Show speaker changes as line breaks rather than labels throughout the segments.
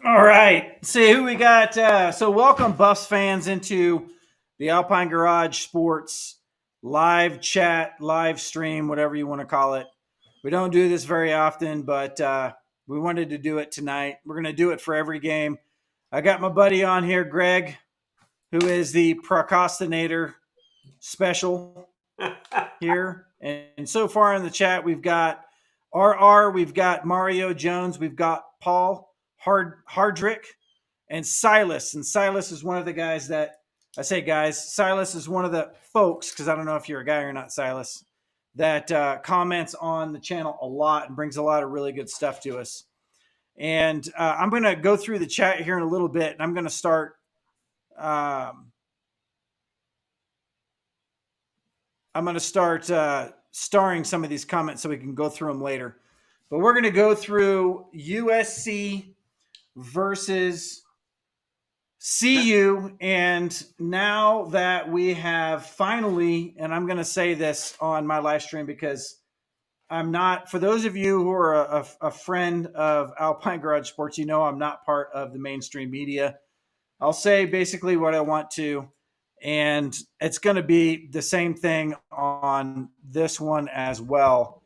All right. See who we got. So, welcome, Buffs fans, into the Alpine Garage Sports live chat, live stream, whatever you want to call it. We don't do this very often, but we wanted to do it tonight. We're going to do it for every game. I got my buddy on here, Greg, who is the procrastinator special here. And so far in the chat, we've got RR, we've got Mario Jones, we've got Paul Hardrick, and Silas. And Silas is one of the guys that I say, guys, Silas is one of the folks, because I don't know if you're a guy or not, Silas, that comments on the channel a lot and brings a lot of really good stuff to us. And I'm going to go through the chat here in a little bit, and I'm going to start. Starring some of these comments so we can go through them later. But we're going to go through USC versus CU. And now that we have finally, and I'm going to say this on my live stream because I'm not, for those of you who are a friend of Alpine Garage Sports, you know I'm not part of the mainstream media. I'll say basically what I want to, and it's going to be the same thing on this one as well.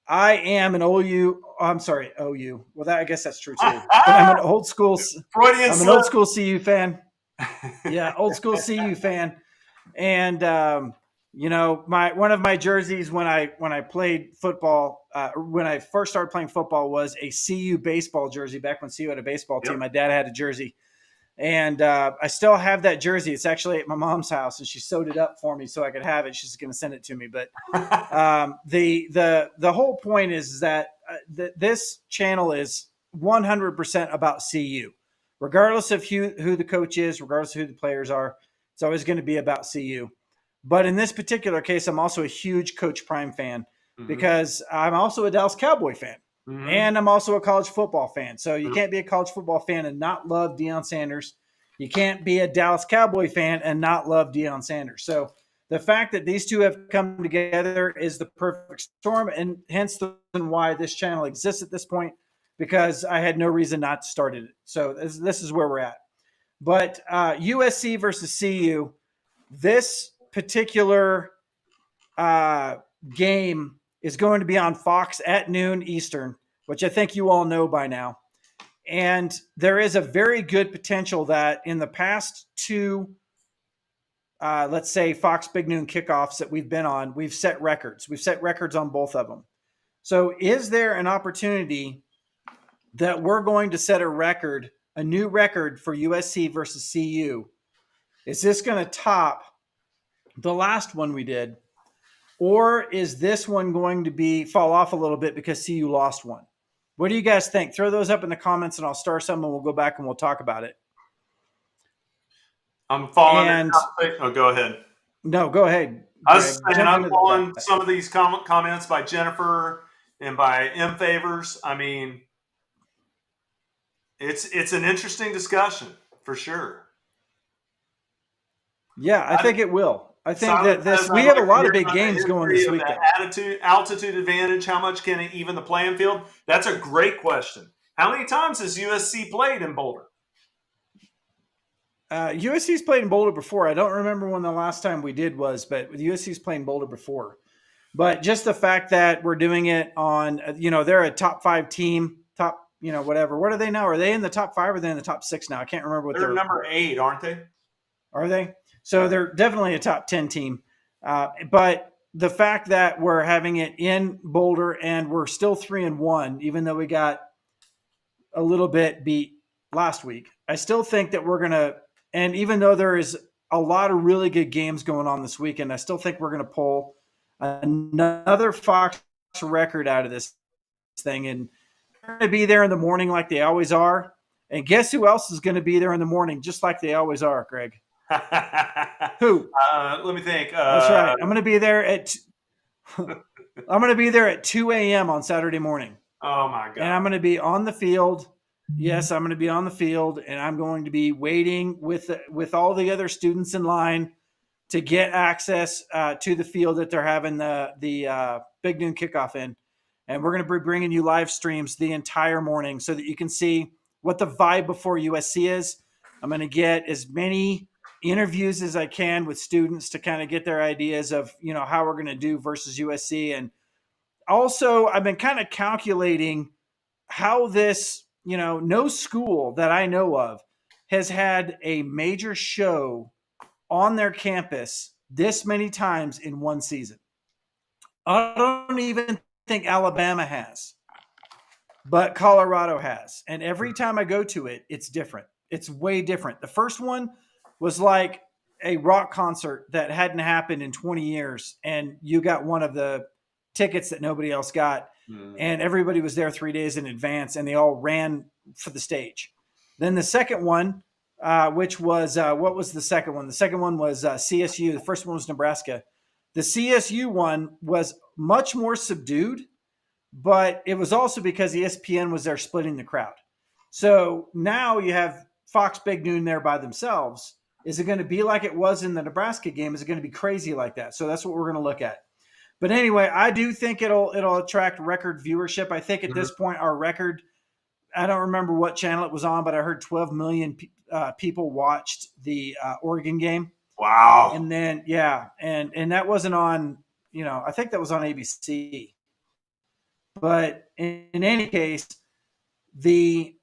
I am an OU. I'm sorry, OU. Well, I guess that's true too. But I'm an old school. I'm an old school CU fan. Yeah, old school CU fan. And one of my jerseys when I played football, when I first started playing football, was a CU baseball jersey. Back when CU had a baseball team, my dad had a jersey. And I still have that jersey. It's actually at my mom's house, and she sewed it up for me so I could have it. She's going to send it to me. But the whole point is that this channel is 100% about CU, regardless of who the coach is, regardless of who the players are. It's always going to be about CU. But in this particular case, I'm also a huge Coach Prime fan because I'm also a Dallas Cowboy fan. Mm-hmm. And I'm also a college football fan. So you can't be a college football fan and not love Deion Sanders. You can't be a Dallas Cowboy fan and not love Deion Sanders. So the fact that these two have come together is the perfect storm, and hence the reason why this channel exists at this point, because I had no reason not to start it. So this is where we're at. But USC versus CU, this particular game is going to be on Fox at noon Eastern, which I think you all know by now. And there is a very good potential that in the past two, let's say Fox Big Noon kickoffs that we've been on, we've set records. We've set records on both of them. So is there an opportunity that we're going to set a new record for USC versus CU? Is this going to top the last one we did? Or is this one going to fall off a little bit because CU lost one? What do you guys think? Throw those up in the comments and I'll star some and we'll go back and we'll talk about it.
I'm following. Go ahead.
No, go ahead.
I was saying I'm following some of these comments by Jennifer and by M Favors. I mean, it's an interesting discussion for sure.
Yeah, I think it will. I think that we have a lot of big games going this week.
Altitude advantage, how much can it even the playing field? That's a great question. How many times has USC played in Boulder?
USC's played in Boulder before. I don't remember when the last time we did was, but USC's played in Boulder before. But just the fact that we're doing it on, they're a top 5 team, whatever. What are they now? Are they in the top 5 or are they in the top 6 now? I can't remember what
they're number 8, aren't they?
Are they? So they're definitely a top 10 team. But the fact that we're having it in Boulder and we're still 3-1, even though we got a little bit beat last week, I still think that we're going to, and even though there is a lot of really good games going on this weekend, I still think we're going to pull another Fox record out of this thing. And they're going to be there in the morning like they always are. And guess who else is going to be there in the morning just like they always are, Greg? Who?
Let me think.
That's right. I'm going to be there at 2 a.m. on Saturday morning.
Oh my God.
And I'm going to be on the field. Yes, I'm going to be on the field, and I'm going to be waiting with all the other students in line to get access to the field that they're having the Big Noon kickoff in. And we're going to be bringing you live streams the entire morning so that you can see what the vibe before USC is. I'm going to get as many interviews as I can with students to kind of get their ideas of, how we're going to do versus USC. And also I've been kind of calculating how this, no school that I know of has had a major show on their campus this many times in one season. I don't even think Alabama has, but Colorado has. And every time I go to it, it's different. It's way different. The first one was like a rock concert that hadn't happened in 20 years. And you got one of the tickets that nobody else got. And everybody was there 3 days in advance and they all ran for the stage. Then the second one, which was, what was the second one? The second one was CSU. The first one was Nebraska. The CSU one was much more subdued, but it was also because ESPN was there splitting the crowd. So now you have Fox Big Noon there by themselves. Is it going to be like it was in the Nebraska game? Is it going to be crazy like that? So that's what we're going to look at. But anyway, I do think it'll attract record viewership. I think at this point, our record, I don't remember what channel it was on, but I heard 12 million people watched the Oregon game.
Wow.
And then, and that wasn't on, I think that was on ABC. But in any case, the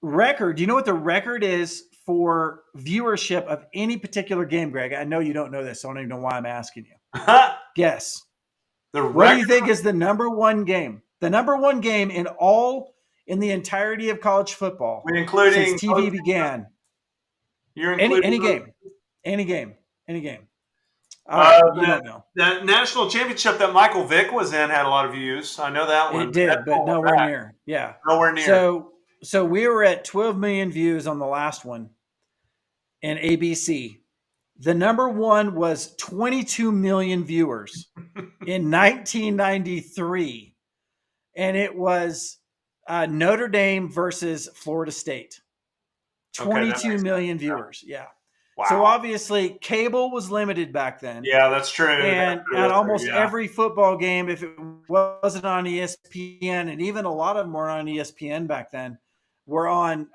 record, do you know what the record is for viewership of any particular game, Greg? I know you don't know this, so I don't even know why I'm asking you. Guess. What do you think is the number one game? The number one game in the entirety of college football since TV began.
You're including
any game. You don't know.
That national championship that Michael Vick was in had a lot of views. I know that one.
It did, but nowhere near. Yeah.
Nowhere near.
So we were at 12 million views on the last one in ABC. The number one was 22 million viewers in 1993. And it was Notre Dame versus Florida State. 22 million viewers. Yeah. Wow. So obviously cable was limited back then.
Yeah, that's true.
And at almost every football game, if it wasn't on ESPN, and even a lot of them were on ESPN back then, were on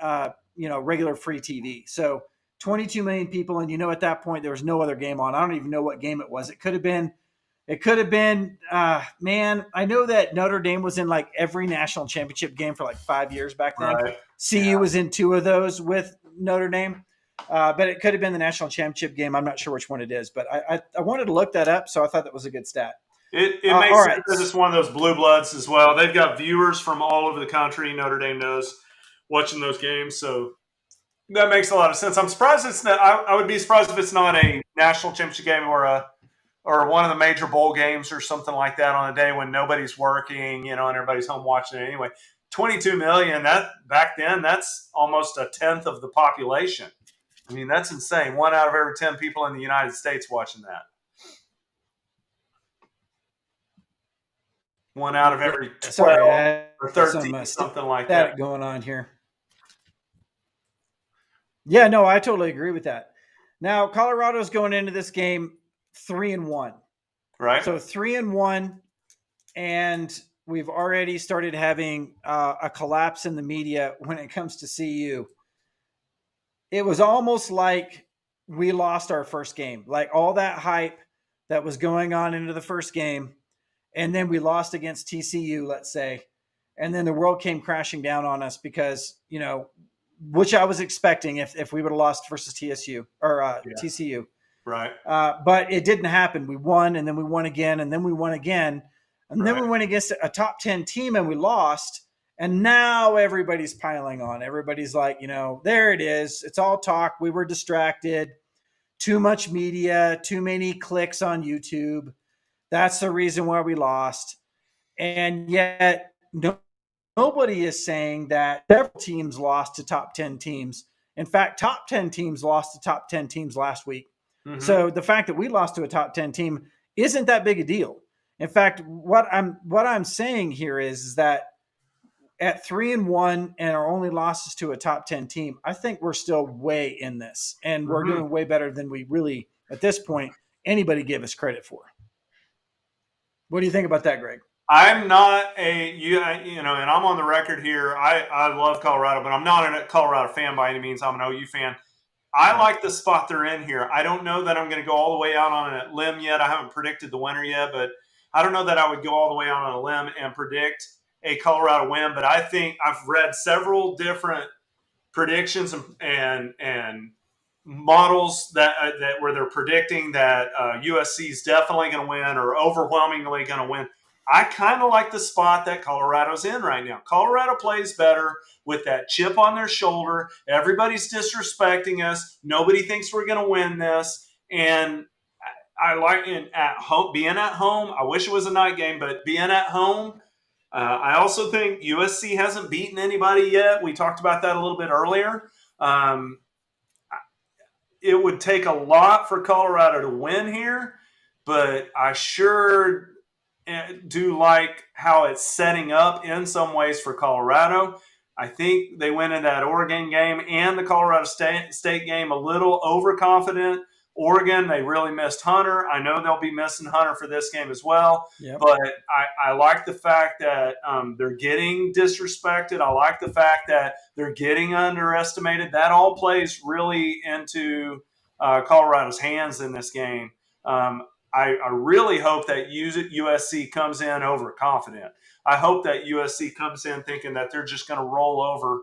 regular free TV. So 22 million people, and at that point there was no other game on. I don't even know what game it was. It could have been, man, I know that Notre Dame was in like every national championship game for like 5 years back then. Right. CU was in 2 of those with Notre Dame. But it could have been the national championship game. I'm not sure which one it is, but I wanted to look that up, so I thought that was a good stat.
It makes sense because it's one of those blue bloods as well. They've got viewers from all over the country. Notre Dame knows watching those games, so that makes a lot of sense. I'm surprised it's not. I would be surprised if it's not a national championship game or one of the major bowl games or something like that on a day when nobody's working, and everybody's home watching it anyway. 22 million. That back then, that's almost a tenth of the population. I mean, that's insane. 1 out of every 10 people in the United States watching that. 1 out of every 12 or 13, something like that
going on here. Yeah, no, I totally agree with that. Now, Colorado's going into this game 3-1.
Right.
So 3-1, and we've already started having a collapse in the media when it comes to CU. It was almost like we lost our first game, like all that hype that was going on into the first game. And then we lost against TCU, let's say. And then the world came crashing down on us because, which I was expecting if we would have lost versus TCU.
Right.
But it didn't happen. We won, and then we won again, and then we won again. And then we went against a top 10 team and we lost. And now everybody's piling on. Everybody's like, there it is. It's all talk. We were distracted. Too much media, too many clicks on YouTube. That's the reason why we lost. And yet nobody is saying that several teams lost to top 10 teams. In fact, top 10 teams lost to top 10 teams last week. Mm-hmm. So the fact that we lost to a top 10 team isn't that big a deal. In fact, what I'm saying here is that at 3-1 and our only losses to a top 10 team, I think we're still way in this, and we're doing way better than we really, at this point, anybody give us credit for. What do you think about that, Greg?
I'm not and I'm on the record here. I love Colorado, but I'm not a Colorado fan by any means. I'm an OU fan. I like the spot they're in here. I don't know that I'm going to go all the way out on a limb yet. I haven't predicted the winner yet, but I don't know that I would go all the way out on a limb and predict a Colorado win. But I think I've read several different predictions and models that where they're predicting that USC is definitely going to win or overwhelmingly going to win. I kind of like the spot that Colorado's in right now. Colorado plays better with that chip on their shoulder. Everybody's disrespecting us. Nobody thinks we're going to win this. And I like at home, being at home. I wish it was a night game, but being at home, I also think USC hasn't beaten anybody yet. We talked about that a little bit earlier. It would take a lot for Colorado to win here, but I sure do like how it's setting up in some ways for Colorado. I think they went in that Oregon game and the Colorado State game a little overconfident. Oregon, they really missed Hunter. I know they'll be missing Hunter for this game as well.
Yep.
But I like the fact that they're getting disrespected. I like the fact that they're getting underestimated. That all plays really into Colorado's hands in this game. I really hope that USC comes in overconfident. I hope that USC comes in thinking that they're just going to roll over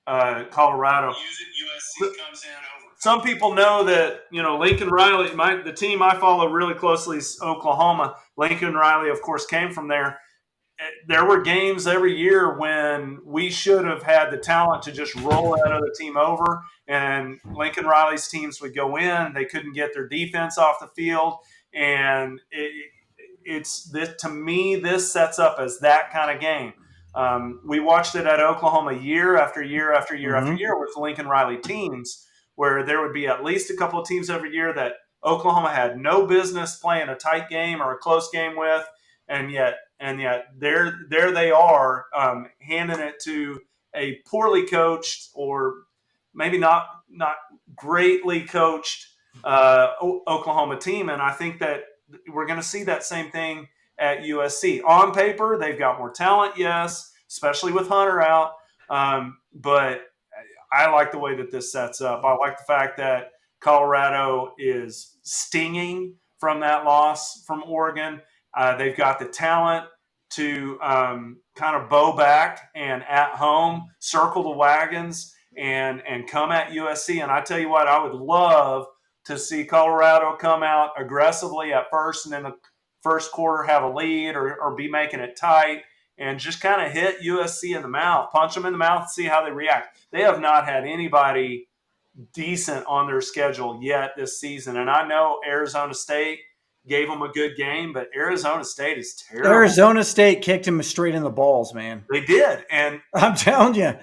Colorado. USC comes in over. Some people know that Lincoln Riley, the team I follow really closely is Oklahoma. Lincoln Riley, of course, came from there. There were games every year when we should have had the talent to just roll that other team over, and Lincoln Riley's teams would go in. They couldn't get their defense off the field, and to me, this sets up as that kind of game. We watched it at Oklahoma year after year after year after year with Lincoln Riley teams, where there would be at least a couple of teams every year that Oklahoma had no business playing a tight game or a close game with, and yet there they are handing it to a poorly coached or maybe not greatly coached Oklahoma team. And I think that we're going to see that same thing at USC. On paper, they've got more talent, yes, especially with Hunter out. But I like the way that this sets up. I like the fact that Colorado is stinging from that loss from Oregon. They've got the talent to kind of bow back and at home circle the wagons and come at USC. And I tell you what, I would love to see Colorado come out aggressively at first and in the first quarter have a lead or be making it tight and just kind of hit USC in the mouth, punch them in the mouth, see how they react. They have not had anybody decent on their schedule yet this season. And I know Arizona State gave them a good game, but Arizona State is terrible.
Arizona State kicked him straight in the balls, man.
They did. And
I'm telling you,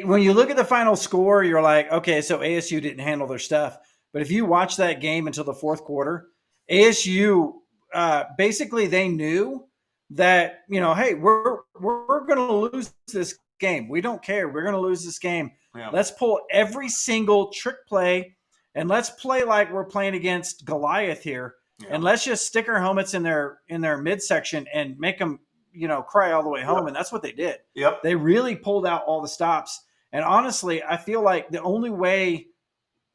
when you look at the final score, you're like, okay, so ASU didn't handle their stuff. But if you watch that game until the fourth quarter, ASU basically they knew that, hey, we're going to lose this game. We don't care. We're going to lose this game. Yeah. Let's pull every single trick play and let's play like we're playing against Goliath here. Yeah. And let's just stick our helmets in their midsection and make them, cry all the way home. Yep. And that's what they did.
Yep.
They really pulled out all the stops. And honestly, I feel like the only way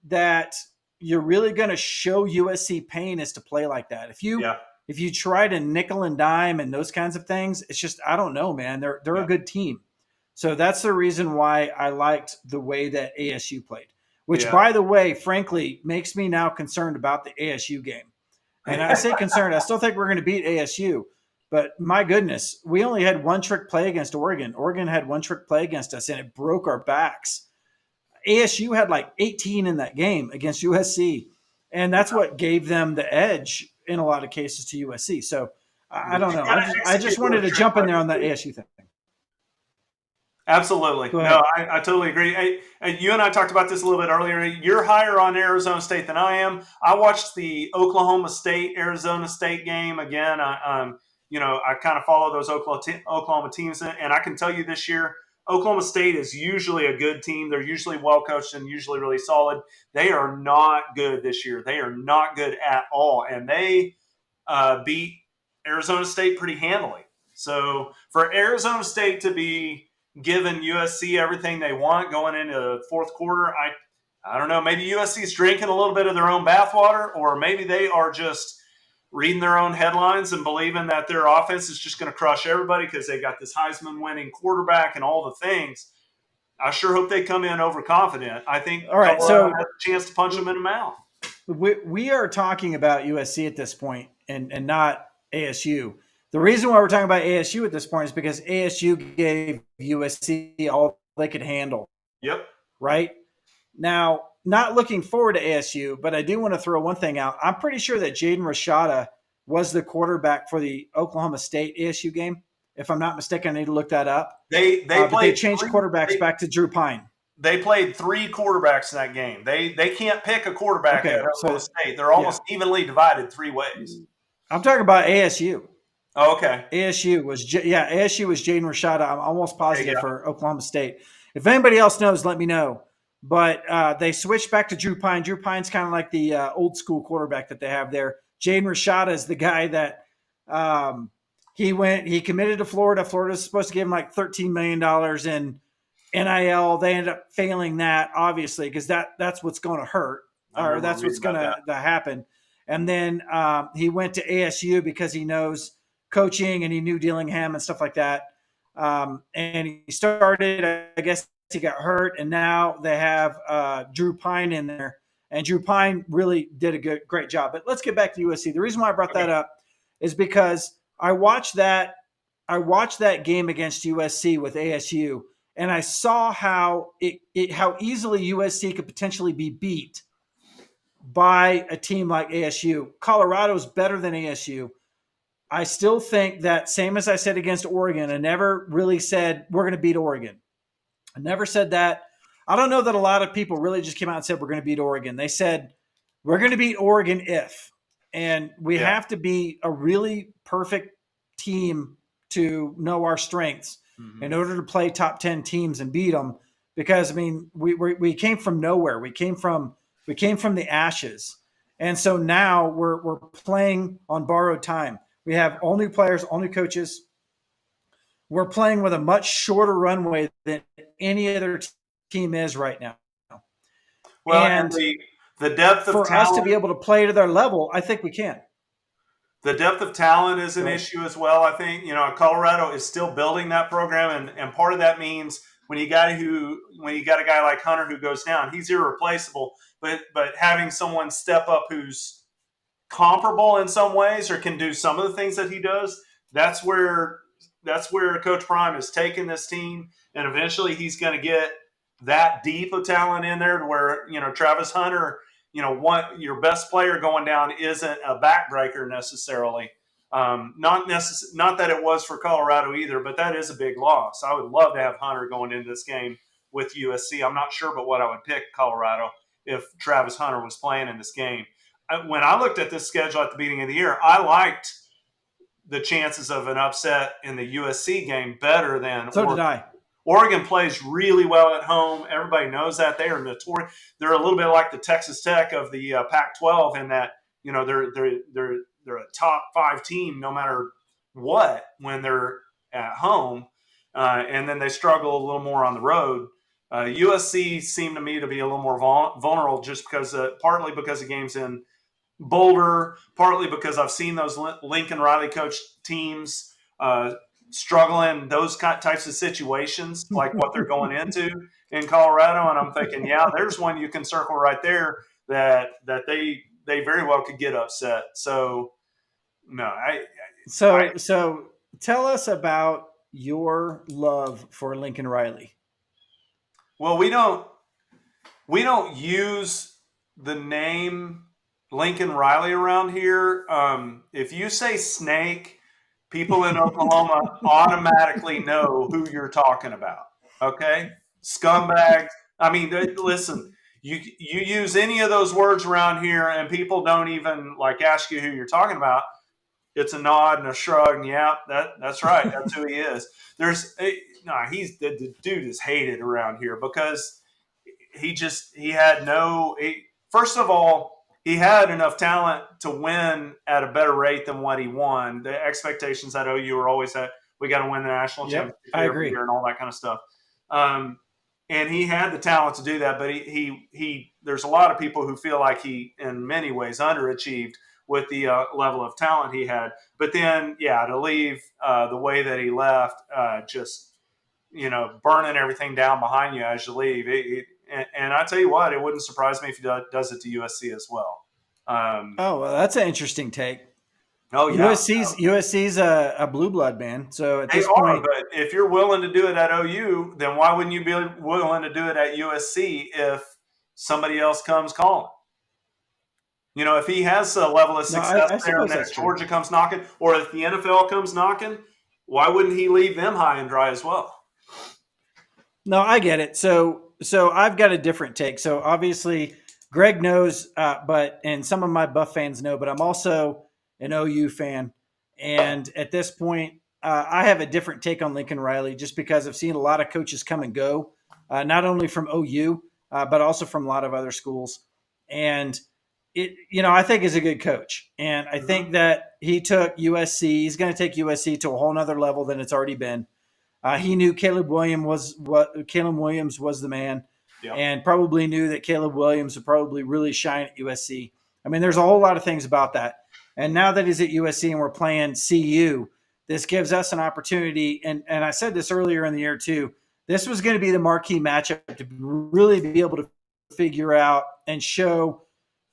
that you're really going to show USC pain is to play like that. If you try to nickel and dime and those kinds of things, it's just, I don't know, man. They're a good team. So that's the reason why I liked the way that ASU played, which, by the way, frankly, makes me now concerned about the ASU game. And I say concerned, I still think we're going to beat ASU. But my goodness, we only had one trick play against Oregon. Oregon had one trick play against us, and it broke our backs. ASU had like 18 in that game against USC, and that's what gave them the edge in a lot of cases to USC. So I don't know. I just wanted to jump in there on that ASU thing.
Absolutely. No, I totally agree. Hey, you and I talked about this a little bit earlier. You're higher on Arizona State than I am. I watched the Oklahoma State-Arizona State game again. I kind of follow those Oklahoma teams, and I can tell you this year, Oklahoma State is usually a good team. They're usually well-coached and usually really solid. They are not good this year. They are not good at all, and they beat Arizona State pretty handily. So for Arizona State to be giving USC everything they want going into the fourth quarter, I don't know. Maybe USC's drinking a little bit of their own bathwater, or maybe they are just reading their own headlines and believing that their offense is just going to crush everybody because they got this Heisman-winning quarterback and all the things. I sure hope they come in overconfident. I think
all right,
Colorado
so
has a chance to punch them in the mouth.
we are talking about USC at this point and not ASU. The reason why we're talking about ASU at this point is because ASU gave USC all they could handle.
Yep.
Right? Now, not looking forward to ASU, but I do want to throw one thing out. I'm pretty sure that Jaden Rashada was the quarterback for the Oklahoma State ASU game. If I'm not mistaken, I need to look that up.
They
changed quarterbacks back to Drew Pine.
They played 3 quarterbacks in that game. They can't pick a quarterback at Oklahoma State. They're almost evenly divided 3 ways.
I'm talking about ASU.
Oh, okay.
ASU was Jaden Rashada. I'm almost positive for Oklahoma State. If anybody else knows, let me know. But they switched back to Drew Pine. Drew Pine's kind of like the old school quarterback that they have there. Jaden Rashada is the guy that he committed to Florida. Florida's supposed to give him like $13 million in NIL. They ended up failing that, obviously, because that's what's going to hurt, or that's what's going to happen. And then he went to ASU because he knows coaching and he knew Dillingham and stuff like that. And he started, I guess he got hurt, and now they have Drew Pine in there. And Drew Pine really did a great job. But let's get back to USC. The reason why I brought that up is because I watched that game against USC with ASU, and I saw how easily USC could potentially be beat by a team like ASU. Colorado's better than ASU. I still think that, same as I said against Oregon, I never really said we're going to beat Oregon. I never said that. I don't know that a lot of people really just came out and said we're going to beat Oregon. They said we're going to beat Oregon if. And we have to be a really perfect team to know our strengths in order to play top 10 teams and beat them. Because, I mean, we came from nowhere. We came from the ashes. And so now we're playing on borrowed time. We have all new players, all new coaches. We're playing with a much shorter runway than any other team is right now.
Well, and the depth of
for
talent,
us to be able to play to their level, I think we can.
The depth of talent is an issue as well. I think, Colorado is still building that program, and part of that means when you got a guy like Hunter who goes down, he's irreplaceable. But having someone step up who's comparable in some ways or can do some of the things that he does, that's where Coach Prime is taking this team, and eventually he's going to get that deep of talent in there to where, Travis Hunter, your best player going down isn't a backbreaker necessarily. Not that it was for Colorado either, but that is a big loss. I would love to have Hunter going into this game with USC. I'm not sure but what I would pick Colorado if Travis Hunter was playing in this game. When I looked at this schedule at the beginning of the year, I liked the chances of an upset in the USC game better than
Oregon. Did I.
Oregon plays really well at home. Everybody knows that. They are notorious. They're a little bit like the Texas Tech of the Pac-12 in that, they're a top 5 team no matter what when they're at home, and then they struggle a little more on the road. USC seemed to me to be a little more vulnerable just because partly because of games in Boulder, partly because I've seen those Lincoln Riley coached teams struggling those types of situations like what they're going into in Colorado, and I'm thinking, there's one you can circle right there that they very well could get upset. So no,
So tell us about your love for Lincoln Riley.
Well, we don't use the name Lincoln Riley around here. If you say snake, people in Oklahoma automatically know who you're talking about. Okay? Scumbag. I mean, listen, you use any of those words around here and people don't even ask you who you're talking about. It's a nod and a shrug, and that's right. That's who he is. The dude is hated around here because first of all, he had enough talent to win at a better rate than what he won. The expectations at OU were always that we got to win the national championship
I
every
agree.
year and all that kind of stuff. And he had the talent to do that, but he there's a lot of people who feel like he, in many ways, underachieved with the level of talent he had. But then, to leave the way that he left, just burning everything down behind you as you leave. And I tell you what, it wouldn't surprise me if he does it to USC as well.
Well, that's an interesting take.
Oh yeah,
USC's a blue blood, man. So at this
point,
point,
but if you're willing to do it at OU, then why wouldn't you be willing to do it at USC if somebody else comes calling? If he has a level of success there, and if Georgia comes knocking, or if the NFL comes knocking, why wouldn't he leave them high and dry as well?
No, I get it. So I've got a different take. So obviously, Greg knows, and some of my Buff fans know, but I'm also an OU fan. And at this point, I have a different take on Lincoln Riley just because I've seen a lot of coaches come and go, not only from OU, but also from a lot of other schools. And I think he's a good coach. And I think that he took USC. He's going to take USC to a whole nother level than it's already been. He knew Caleb Williams was the man, and probably knew that Caleb Williams would probably really shine at USC. I mean, there's a whole lot of things about that. And now that he's at USC and we're playing CU, this gives us an opportunity. And I said this earlier in the year too. This was going to be the marquee matchup to really be able to figure out and show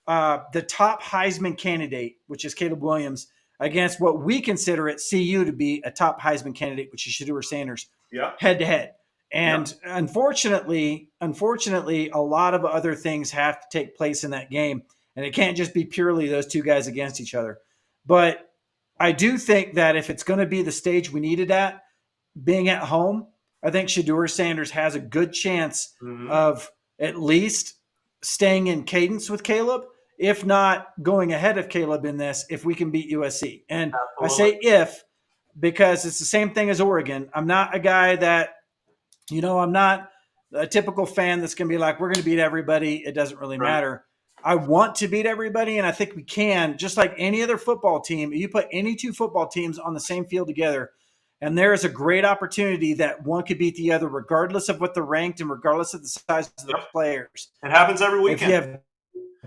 the top Heisman candidate, which is Caleb Williams, against what we consider at CU to be a top Heisman candidate, which is Shedeur Sanders, head to head. And unfortunately, a lot of other things have to take place in that game. And it can't just be purely those two guys against each other. But I do think that if it's going to be the stage we needed at, being at home, I think Shedeur Sanders has a good chance of at least staying in cadence with Caleb, if not going ahead of Caleb in this, if we can beat USC. And I say if, because it's the same thing as Oregon. I'm not a guy that, I'm not a typical fan that's going to be like, we're going to beat everybody. It doesn't really matter. I want to beat everybody, and I think we can, just like any other football team. You put any two football teams on the same field together, and there is a great opportunity that one could beat the other, regardless of what they're ranked and regardless of the size of the players.
It happens every weekend.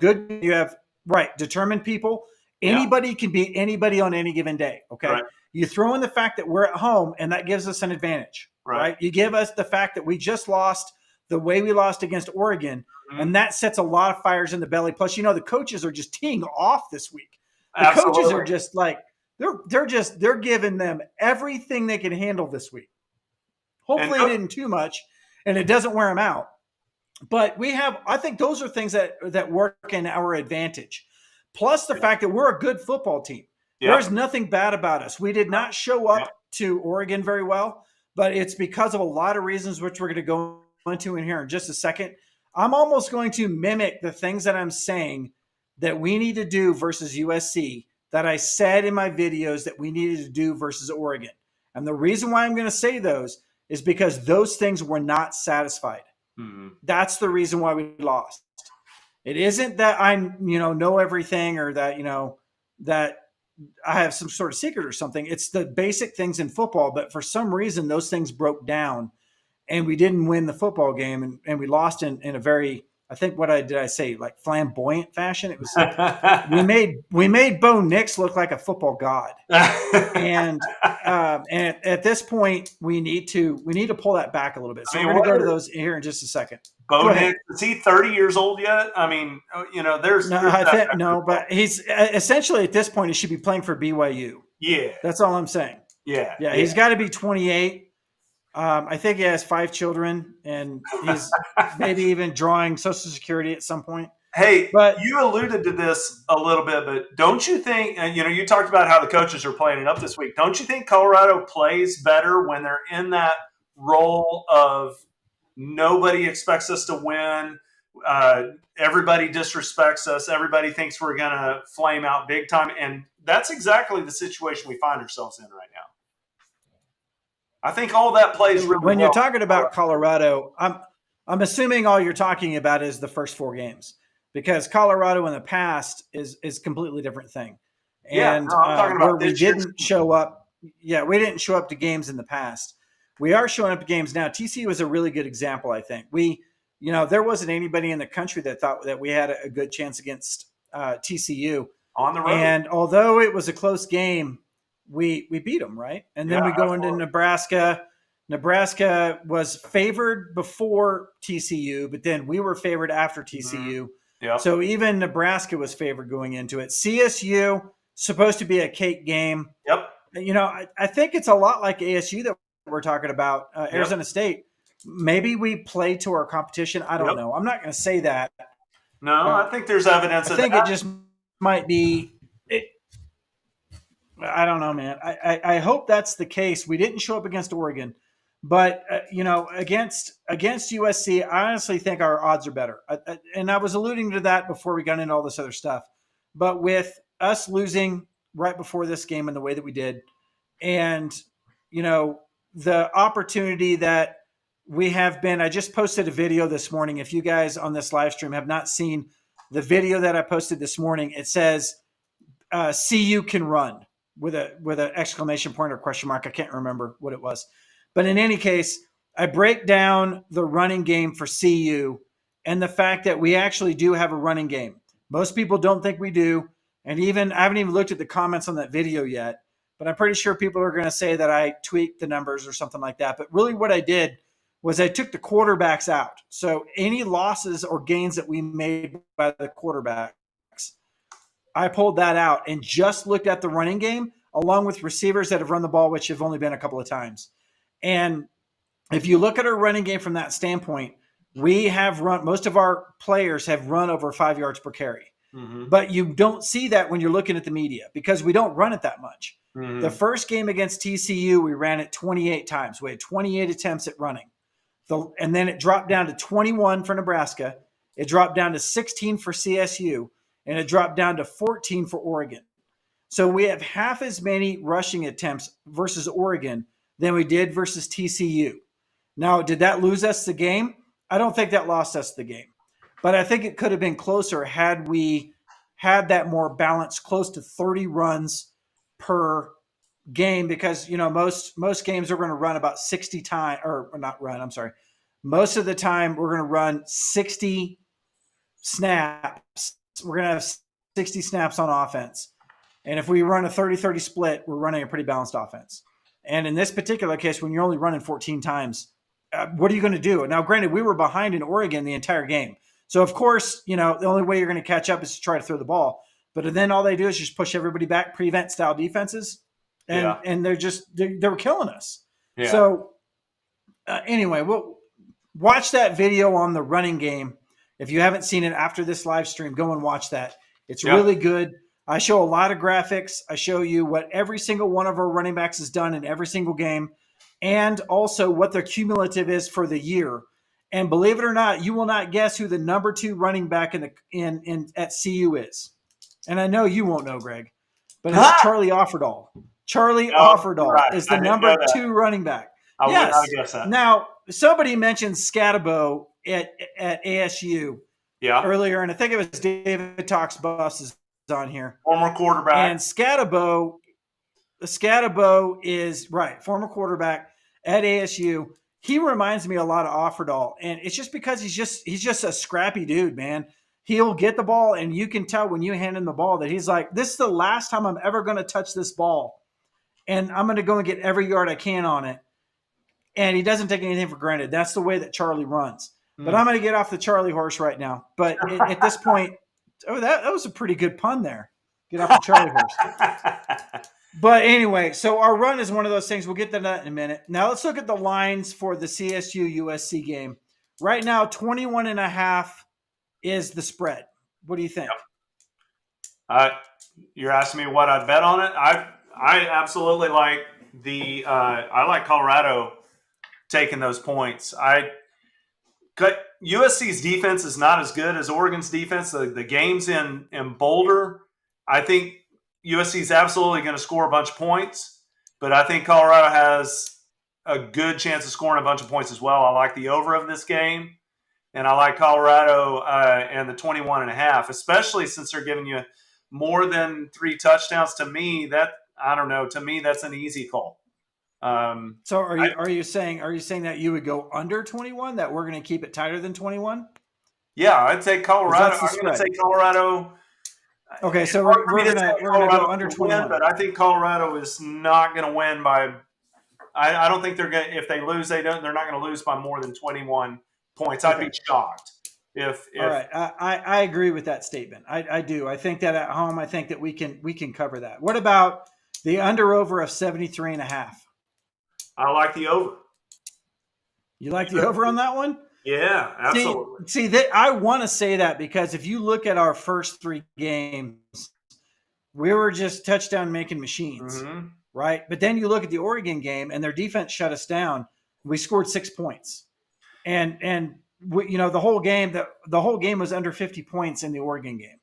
If you have determined people. Anybody can beat anybody on any given day. Okay.
Right.
You throw in the fact that we're at home, and that gives us an advantage. Right. You give us the fact that we just lost the way we lost against Oregon, and that sets a lot of fires in the belly. Plus, the coaches are just teeing off this week. The coaches are just like, they're giving them everything they can handle this week. Hopefully it didn't too much and it doesn't wear them out. But I think those are things that work in our advantage. Plus the fact that we're a good football team. There's nothing bad about us. We did not show up to Oregon very well, but it's because of a lot of reasons, which we're going to go into in here in just a second. I'm almost going to mimic the things that I'm saying that we need to do versus USC that I said in my videos that we needed to do versus Oregon. And the reason why I'm going to say those is because those things were not satisfied. That's the reason why we lost. It isn't that I, know everything or that, that I have some sort of secret or something. It's the basic things in football, but for some reason those things broke down and we didn't win the football game and we lost in a very, I think did I say, like flamboyant fashion? It was we made Bo Nix look like a football god, and at this point we need to pull that back a little bit. So we're going to go to those here in just a second.
Bo Nix, is he 30 years old yet? I mean, there's
but he's essentially at this point he should be playing for BYU.
Yeah,
that's all I'm saying.
Yeah.
He's got to be 28. I think he has 5 children, and he's maybe even drawing Social Security at some point.
Hey, but you alluded to this a little bit, but don't you think, you talked about how the coaches are playing it up this week. Don't you think Colorado plays better when they're in that role of nobody expects us to win, everybody disrespects us, everybody thinks we're going to flame out big time, and that's exactly the situation we find ourselves in right now. I think all that plays really
when you're talking about Colorado, I'm assuming all you're talking about is the first 4 games. because Colorado in the past is completely different thing.
Yeah,
And
no, I'm talking
where
about
we
this year.
didn't show up, we didn't show up to games in the past. We are showing up to games now. TCU was a really good example, I think. There wasn't anybody in the country that thought that we had a good chance against TCU
On the road.
And although it was a close game, we beat them, right? And then we go into Nebraska. Nebraska was favored before TCU, but then we were favored after TCU.
Mm-hmm. Yep.
So even Nebraska was favored going into it. CSU, supposed to be a cake game.
Yep.
I think it's a lot like ASU that we're talking about, Arizona State. Maybe we play to our competition. I don't know. I'm not going to say that.
No, I think there's evidence of that.
I think it just might be I don't know, man. I hope that's the case. We didn't show up against Oregon, but against USC, I honestly think our odds are better. And I was alluding to that before we got into all this other stuff. But with us losing right before this game in the way that we did, and the opportunity that we have been, I just posted a video this morning. If you guys on this live stream have not seen the video that I posted this morning, it says CU can run with an exclamation point or question mark. I can't remember what it was. But in any case, I break down the running game for CU and the fact that we actually do have a running game. Most people don't think we do. And I haven't even looked at the comments on that video yet, but I'm pretty sure people are going to say that I tweaked the numbers or something like that. But really what I did was I took the quarterbacks out. So any losses or gains that we made by the quarterbacks, I pulled that out and just looked at the running game along with receivers that have run the ball, which have only been a couple of times. And if you look at our running game from that standpoint, we have run, most of our players have run over 5 yards per carry. Mm-hmm. But you don't see that when you're looking at the media because we don't run it that much. Mm-hmm. The first game against TCU, we ran it 28 times. We had 28 attempts at running. And then it dropped down to 21 for Nebraska. It dropped down to 16 for CSU. And it dropped down to 14 for Oregon. So we have half as many rushing attempts versus Oregon than we did versus TCU. Now, did that lose us the game? I don't think that lost us the game. But I think it could have been closer had we had that more balanced, close to 30 runs per game because, most games are going to run about 60 times, or not run, I'm sorry. Most of the time we're going to run 60 snaps. We're going to have 60 snaps on offense. And if we run a 30-30 split, we're running a pretty balanced offense. And in this particular case, when you're only running 14 times, what are you going to do? Now, granted, we were behind in Oregon the entire game. So, of course, the only way you're going to catch up is to try to throw the ball. But then all they do is just push everybody back, prevent style defenses. And they were killing us. Yeah. So, anyway, we'll watch that video on the running game. If you haven't seen it after this live stream, go and watch that. It's really good. I show a lot of graphics. I show you what every single one of our running backs has done in every single game and also what their cumulative is for the year. And believe it or not, you will not guess who the number 2 running back at CU is. And I know you won't know, Greg, but it's Charlie Offerdahl. Charlie Offerdahl is the number 2 running back.
I would not guess that.
Now, somebody mentioned Shedeur at ASU earlier, and I think it was David Talks Buffs is on here.
Former quarterback.
And Shedeur is, former quarterback at ASU. He reminds me a lot of Offerdahl, and it's just because he's just a scrappy dude, man. He'll get the ball, and you can tell when you hand him the ball that he's like, this is the last time I'm ever going to touch this ball, and I'm going to go and get every yard I can on it. And he doesn't take anything for granted. That's the way that Charlie runs. But I'm going to get off the Charlie horse right now. But at this point, that was a pretty good pun there. Get off the Charlie horse. But anyway, so our run is one of those things. We'll get to that in a minute. Now let's look at the lines for the CSU-USC game. Right now, 21.5 is the spread. What do you think?
You're asking me what I'd bet on it? I absolutely like I like Colorado taking those points. USC's defense is not as good as Oregon's defense. The game's in Boulder. I think USC is absolutely going to score a bunch of points, but I think Colorado has a good chance of scoring a bunch of points as well. I like the over of this game. and I like Colorado and the 21.5, especially since they're giving you more than 3 touchdowns. To me, I don't know. To me, that's an easy call.
So are you saying that you would go under 21? That we're going to keep it tighter than 21?
Yeah, I'd take Colorado.
That's the
I'm going to
spread.
say Colorado.
Okay, so we're gonna go under 21.
But I think Colorado is not going to win by. I don't think they're going. If they lose, they're not going to lose by more than 21 points. I'd be shocked if.
All right, I agree with that statement. I do. I think that at home, I think that we can cover that. What about the under over of 73.5?
I like the over.
You like the over on that one?
Yeah, absolutely.
See that I want to say that because if you look at our first 3 games, we were just touchdown making machines, right? But then you look at the Oregon game, and their defense shut us down. We scored 6 points, and we, the whole game was under 50 points in the Oregon game.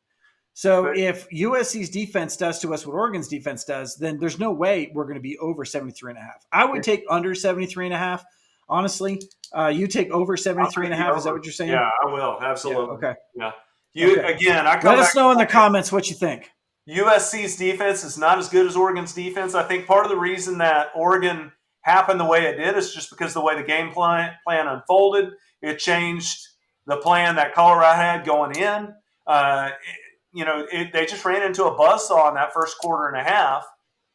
So if USC's defense does to us what Oregon's defense does, then there's no way we're going to be over 73.5. I would take under 73.5. Honestly, you take over 73.5. Is that what you're saying?
Yeah, I will. Absolutely.
Yeah, okay.
Again,
Let us know in the comments what you think.
USC's defense is not as good as Oregon's defense. I think part of the reason that Oregon happened the way it did is just because the way the game plan unfolded. It changed the plan that Colorado had going in. They just ran into a buzzsaw in that first quarter and a half,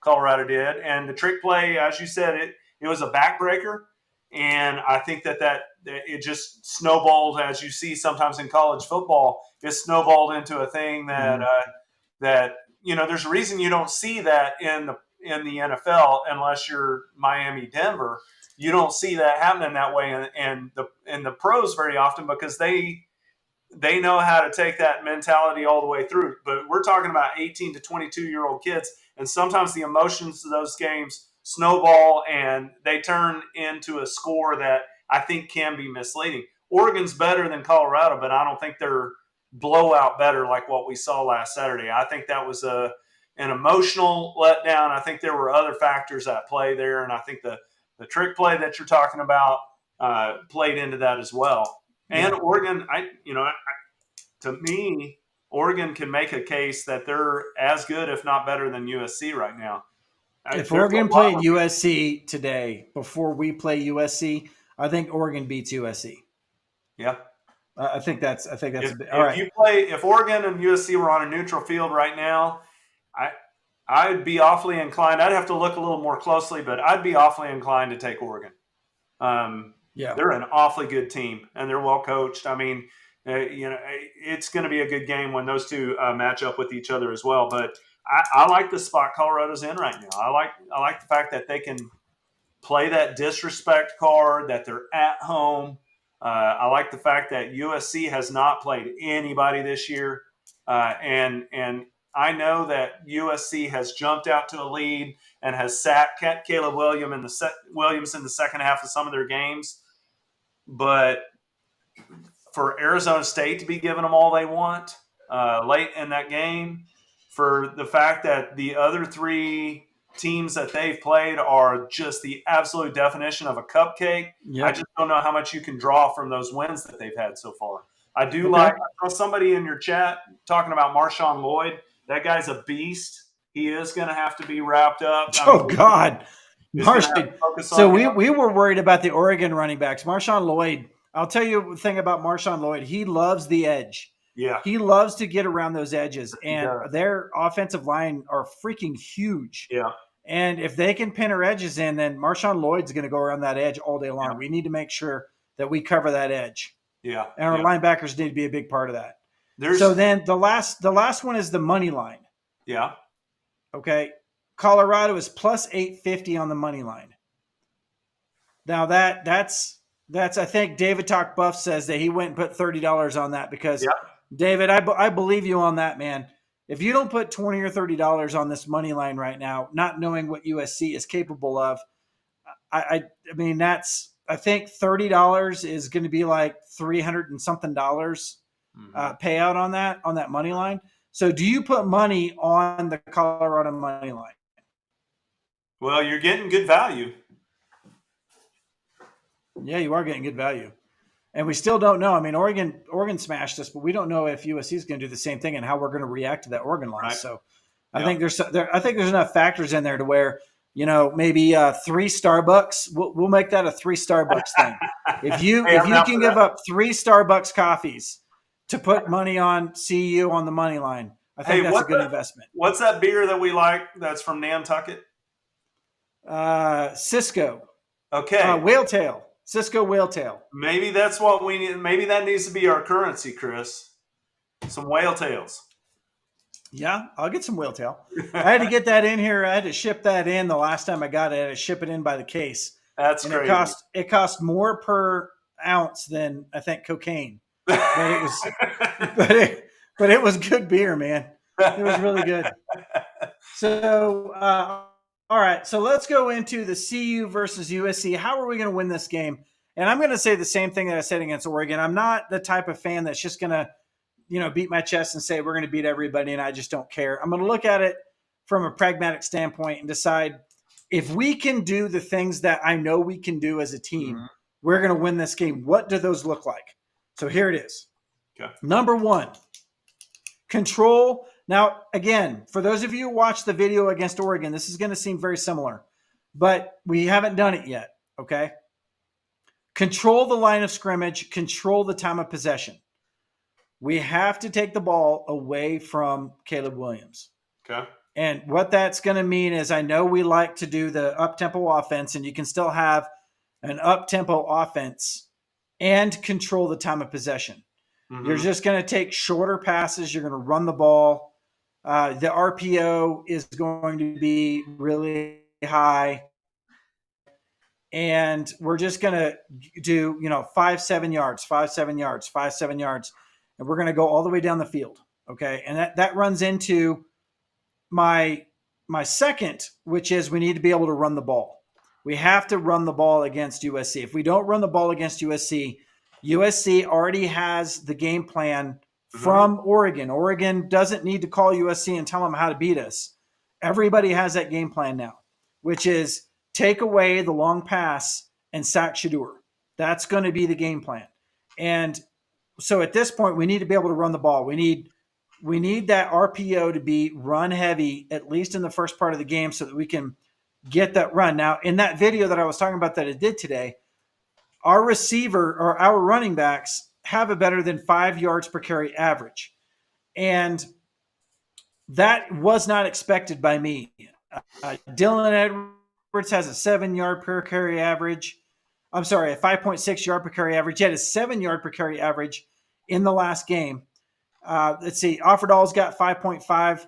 Colorado did. And the trick play, as you said, it was a backbreaker. And I think that it just snowballed, as you see sometimes in college football. It snowballed into a thing that there's a reason you don't see that in the NFL unless you're Miami, Denver. You don't see that happening that way in the pros very often because they know how to take that mentality all the way through. But we're talking about 18 to 22-year-old kids, and sometimes the emotions of those games snowball and they turn into a score that I think can be misleading. Oregon's better than Colorado, but I don't think they're blowout better like what we saw last Saturday. I think that was an emotional letdown. I think there were other factors at play there, and I think the trick play that you're talking about played into that as well. And Oregon, to me, Oregon can make a case that they're as good, if not better, than USC right now.
If Oregon played USC today before we play USC, I think Oregon beats USC.
Yeah,
I think that's all right.
If Oregon and USC were on a neutral field right now, I'd be awfully inclined. I'd have to look a little more closely, but I'd be awfully inclined to take Oregon. They're an awfully good team, and they're well coached. I mean, it's going to be a good game when those two match up with each other as well. But I like the spot Colorado's in right now. I like the fact that they can play that disrespect card, that they're at home. I like the fact that USC has not played anybody this year, and I know that USC has jumped out to a lead and has sacked Caleb Williams in the second half of some of their games. But for Arizona State to be giving them all they want late in that game, for the fact that the other 3 teams that they've played are just the absolute definition of a cupcake, I just don't know how much you can draw from those wins that they've had so far. I saw somebody in your chat talking about Marshawn Lloyd. That guy's a beast. He is going to have to be wrapped up.
God. So we were worried about the Oregon running backs. Marshawn Lloyd, I'll tell you the thing about Marshawn Lloyd. He loves the edge.
Yeah.
He loves to get around those edges, and their offensive line are freaking huge.
Yeah.
And if they can pin our edges in, then Marshawn Lloyd's going to go around that edge all day long. Yeah. We need to make sure that we cover that edge.
Yeah.
And our linebackers need to be a big part of that. So then the last one is the money line.
Yeah.
Okay. Colorado is plus 850 on the money line. Now that's I think David Talk Buff says that he went and put $30 on that because David, I believe you on that, man. If you don't put $20 or $30 on this money line right now, not knowing what USC is capable of, I mean I think $30 is going to be like $300 and something dollars payout on that money line. So do you put money on the Colorado money line?
Well, you're getting good value.
Yeah, you are getting good value. And we still don't know. I mean, Oregon smashed us, but we don't know if USC is going to do the same thing and how we're going to react to that Oregon loss.
Right.
So I think there's enough factors in there to where, maybe 3 Starbucks. We'll make that a 3 Starbucks thing. If you can give up 3 Starbucks coffees to put money on CU on the money line, I think that's a good investment.
What's that beer that we like that's from Nantucket?
Cisco.
Okay.
Whaletail. Cisco Whaletail.
Maybe that's what we need. Maybe that needs to be our currency, Chris. Some whaletails.
Yeah, I'll get some whaletail. I had to get that in here. I had to ship that in the last time I got it. I had to ship it in by the case.
That's
and
crazy.
It cost more per ounce than I think cocaine. But it was but it was good beer, man. It was really good. So all right, so let's go into the CU versus USC. How are we going to win this game? And I'm going to say the same thing that I said against Oregon. I'm not the type of fan that's just going to, beat my chest and say we're going to beat everybody and I just don't care. I'm going to look at it from a pragmatic standpoint and decide if we can do the things that I know we can do as a team, we're going to win this game. What do those look like? So here it is.
Okay.
Number 1, control. Now, again, for those of you who watched the video against Oregon, this is going to seem very similar, but we haven't done it yet, okay? Control the line of scrimmage, control the time of possession. We have to take the ball away from Caleb Williams.
Okay.
And what that's going to mean is I know we like to do the up-tempo offense, and you can still have an up-tempo offense and control the time of possession. Mm-hmm. You're just going to take shorter passes. You're going to run the ball. The RPO is going to be really high. And we're just going to do, 5-7 yards, 5-7 yards, 5-7 yards. And we're going to go all the way down the field. Okay. And that runs into my second, which is we need to be able to run the ball. We have to run the ball against USC. If we don't run the ball against USC already has the game plan from Oregon. Oregon doesn't need to call USC and tell them how to beat us. Everybody has that game plan now, which is take away the long pass and sack Shedeur. That's going to be the game plan. And so at this point, we need to be able to run the ball. We need that RPO to be run heavy, at least in the first part of the game, so that we can get that run. Now, in that video that I was talking about that I did today, our receiver or our running backs have a better than 5 yards per carry average. And that was not expected by me. Dylan Edwards has a 7 yard per carry average. I'm sorry, a 5.6 yard per carry average. He had a 7 yard per carry average in the last game. Let's see, Offerdahl's got 5.5.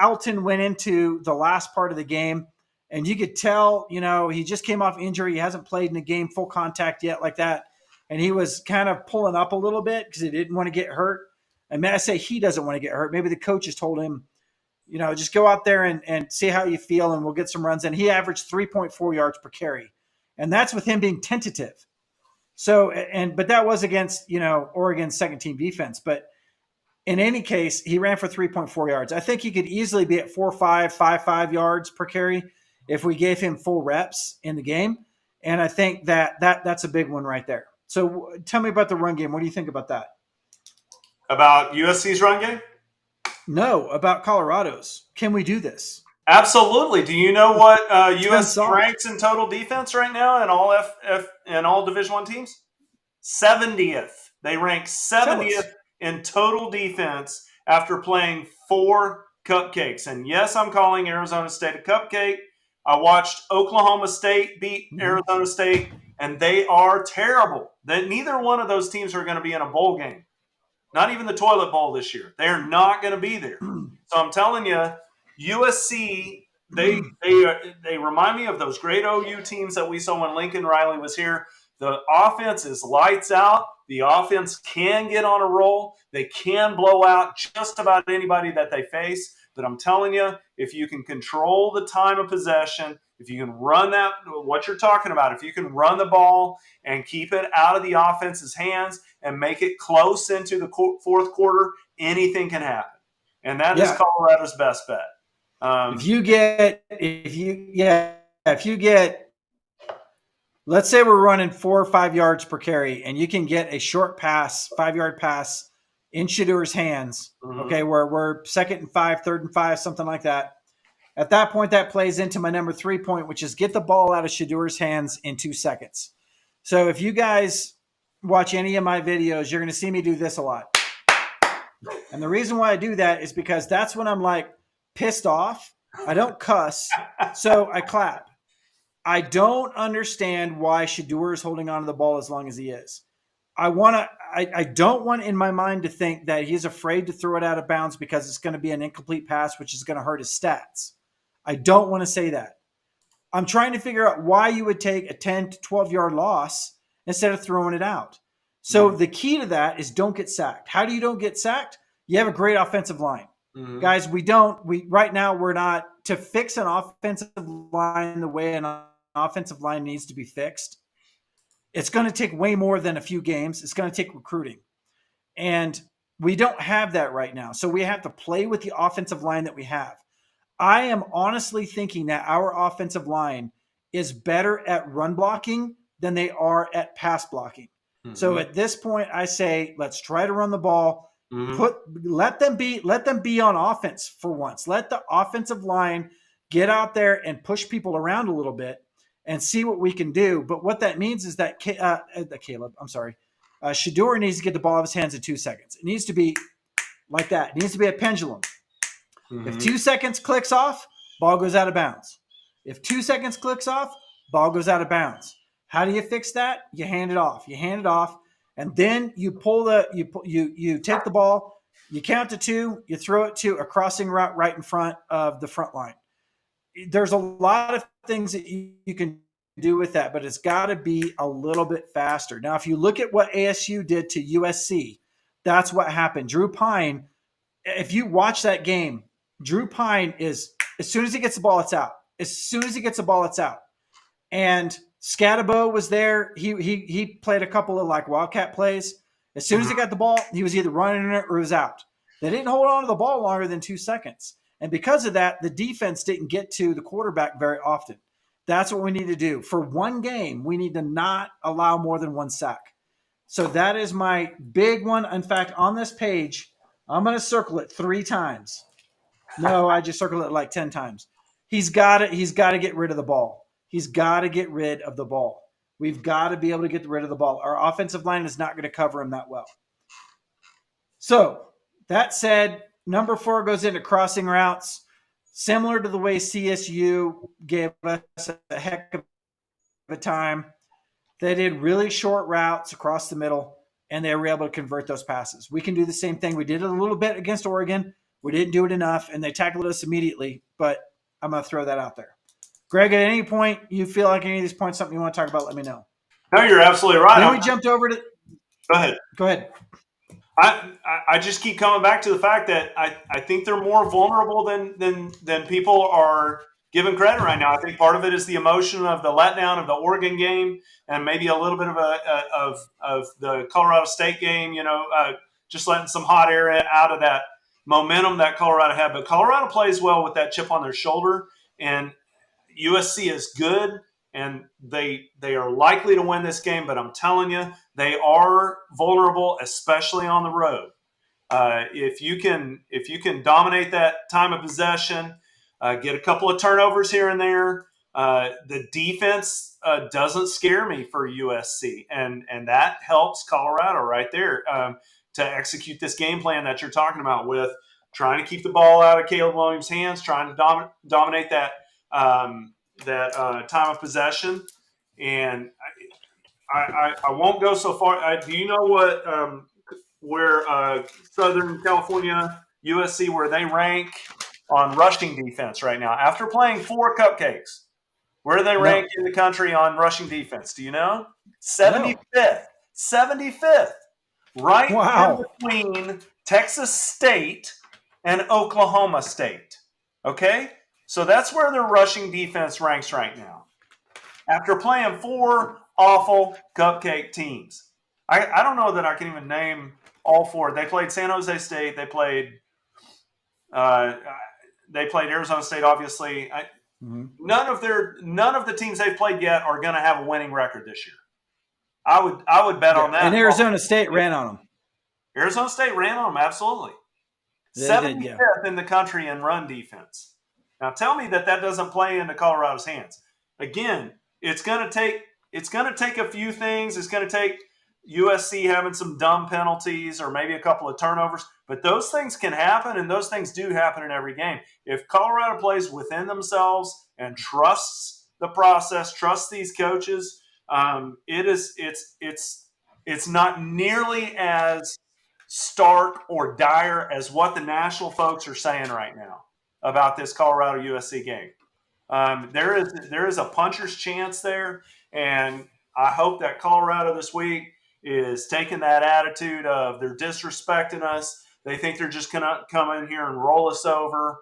Alton went into the last part of the game, and you could tell, he just came off injury. He hasn't played in a game full contact yet like that. And he was kind of pulling up a little bit because he didn't want to get hurt. I mean, I say he doesn't want to get hurt. Maybe the coaches told him, just go out there and see how you feel, and we'll get some runs in. He averaged 3.4 yards per carry. And that's with him being tentative. So, but that was against, Oregon's second team defense. But in any case, he ran for 3.4 yards. I think he could easily be at 4.5, 5.5 yards per carry if we gave him full reps in the game. And I think that's a big one right there. So tell me about the run game. What do you think about that?
About USC's run game?
No, about Colorado's. Can we do this?
Absolutely. Do you know what USC ranks in total defense right now in all in all Division I teams? 70th. They rank 70th in total defense after playing 4 cupcakes. And yes, I'm calling Arizona State a cupcake. I watched Oklahoma State beat Arizona State, and they are terrible. Neither one of those teams are going to be in a bowl game. Not even the toilet bowl this year. They're not going to be there. So I'm telling you, USC, they remind me of those great OU teams that we saw when Lincoln Riley was here. The offense is lights out. The offense can get on a roll. They can blow out just about anybody that they face. But I'm telling you, if you can control the time of possession, if you can run that, what you're talking about, if you can run the ball and keep it out of the offense's hands and make it close into the fourth quarter, anything can happen. And that is Colorado's best bet.
If you get let's say we're running 4 or 5 yards per carry, and you can get a short pass, 5-yard pass in Shedeur's hands.
Mhm.
Okay, where we're 2nd and 5, 3rd and 5, something like that. At that point, that plays into my number 3 point, which is get the ball out of Shedeur's hands in 2 seconds. So if you guys watch any of my videos, you're going to see me do this a lot. And the reason why I do that is because that's when I'm like pissed off. I don't cuss, so I clap. I don't understand why Shedeur is holding on to the ball as long as he is. I don't want in my mind to think that he's afraid to throw it out of bounds because it's going to be an incomplete pass, which is going to hurt his stats. I don't want to say that. I'm trying to figure out why you would take a 10 to 12-yard loss instead of throwing it out. So the key to that is don't get sacked. How do you don't get sacked? You have a great offensive line. Mm-hmm. Guys, right now we're not to fix an offensive line the way an offensive line needs to be fixed. It's going to take way more than a few games. It's going to take recruiting. And we don't have that right now. So we have to play with the offensive line that we have. I am honestly thinking that our offensive line is better at run blocking than they are at pass blocking. Mm-hmm. So at this point, I say, let's try to run the ball. Mm-hmm. Let them be on offense for once. Let the offensive line get out there and push people around a little bit and see what we can do. But what that means is that Shedeur needs to get the ball out of his hands in 2 seconds. It needs to be like that. It needs to be a pendulum. Mm-hmm. If 2 seconds clicks off, ball goes out of bounds. If 2 seconds clicks off, ball goes out of bounds. How do you fix that? You hand it off. And then you you take the ball, you count to 2, you throw it to a crossing route right in front of the front line. There's a lot of things that you can do with that, but it's got to be a little bit faster. Now, if you look at what ASU did to USC, that's what happened. Drew Pine, if you watch that game, Drew Pine is, as soon as he gets the ball, it's out. And Scatabo was there. He played a couple of like wildcat plays. As soon as he got the ball, he was either running it or it was out. They didn't hold on to the ball longer than 2 seconds. And because of that, the defense didn't get to the quarterback very often. That's what we need to do. For one game, we need to not allow more than 1 sack. So that is my big one. In fact, on this page, I'm going to circle it 3 times. No, I just circled it like 10 times. He's got to get rid of the ball. He's got to get rid of the ball. We've got to be able to get rid of the ball. Our offensive line is not going to cover him that well. So that said, number 4 goes into crossing routes, similar to the way CSU gave us a heck of a time. They did really short routes across the middle, and they were able to convert those passes. We can do the same thing. We did it a little bit against Oregon. We didn't do it enough, and they tackled us immediately, but I'm going to throw that out there. Greg, at any point you feel like any of these points something you want to talk about, let me know.
No, you're absolutely right.
Then we jumped over to –
Go ahead. I just keep coming back to the fact that I think they're more vulnerable than people are given credit right now. I think part of it is the emotion of the letdown of the Oregon game and maybe a little bit of the Colorado State game, just letting some hot air out of that momentum that Colorado had. But Colorado plays well with that chip on their shoulder, and USC is good, and they are likely to win this game. But I'm telling you, they are vulnerable, especially on the road. If you can dominate that time of possession, get a couple of turnovers here and there, the defense doesn't scare me for USC, and that helps Colorado right there to execute this game plan that you're talking about with trying to keep the ball out of Caleb Williams' hands, trying to dominate that time of possession. And I won't go so far. Do you know what where Southern California, USC, where they rank on rushing defense right now after playing 4 cupcakes? Where do they rank in the country on rushing defense? Do you know? 75th. No. 75th. Right in between Texas State and Oklahoma State. Okay? So that's where their rushing defense ranks right now. After playing 4 awful cupcake teams. I don't know that I can even name all 4. They played San Jose State. They played Arizona State, obviously. None of the teams they've played yet are going to have a winning record this year. I would bet on that.
And Arizona State ran on them.
Arizona State ran on them, absolutely. 75th in the country in run defense. Now tell me that doesn't play into Colorado's hands. Again, it's going to take a few things. It's going to take USC having some dumb penalties or maybe a couple of turnovers, but those things can happen, and those things do happen in every game. If Colorado plays within themselves and trusts the process, trusts these coaches, it's not nearly as stark or dire as what the national folks are saying right now about this Colorado USC game. There is a puncher's chance there, and I hope that Colorado this week is taking that attitude of they're disrespecting us. They think they're just going to come in here and roll us over,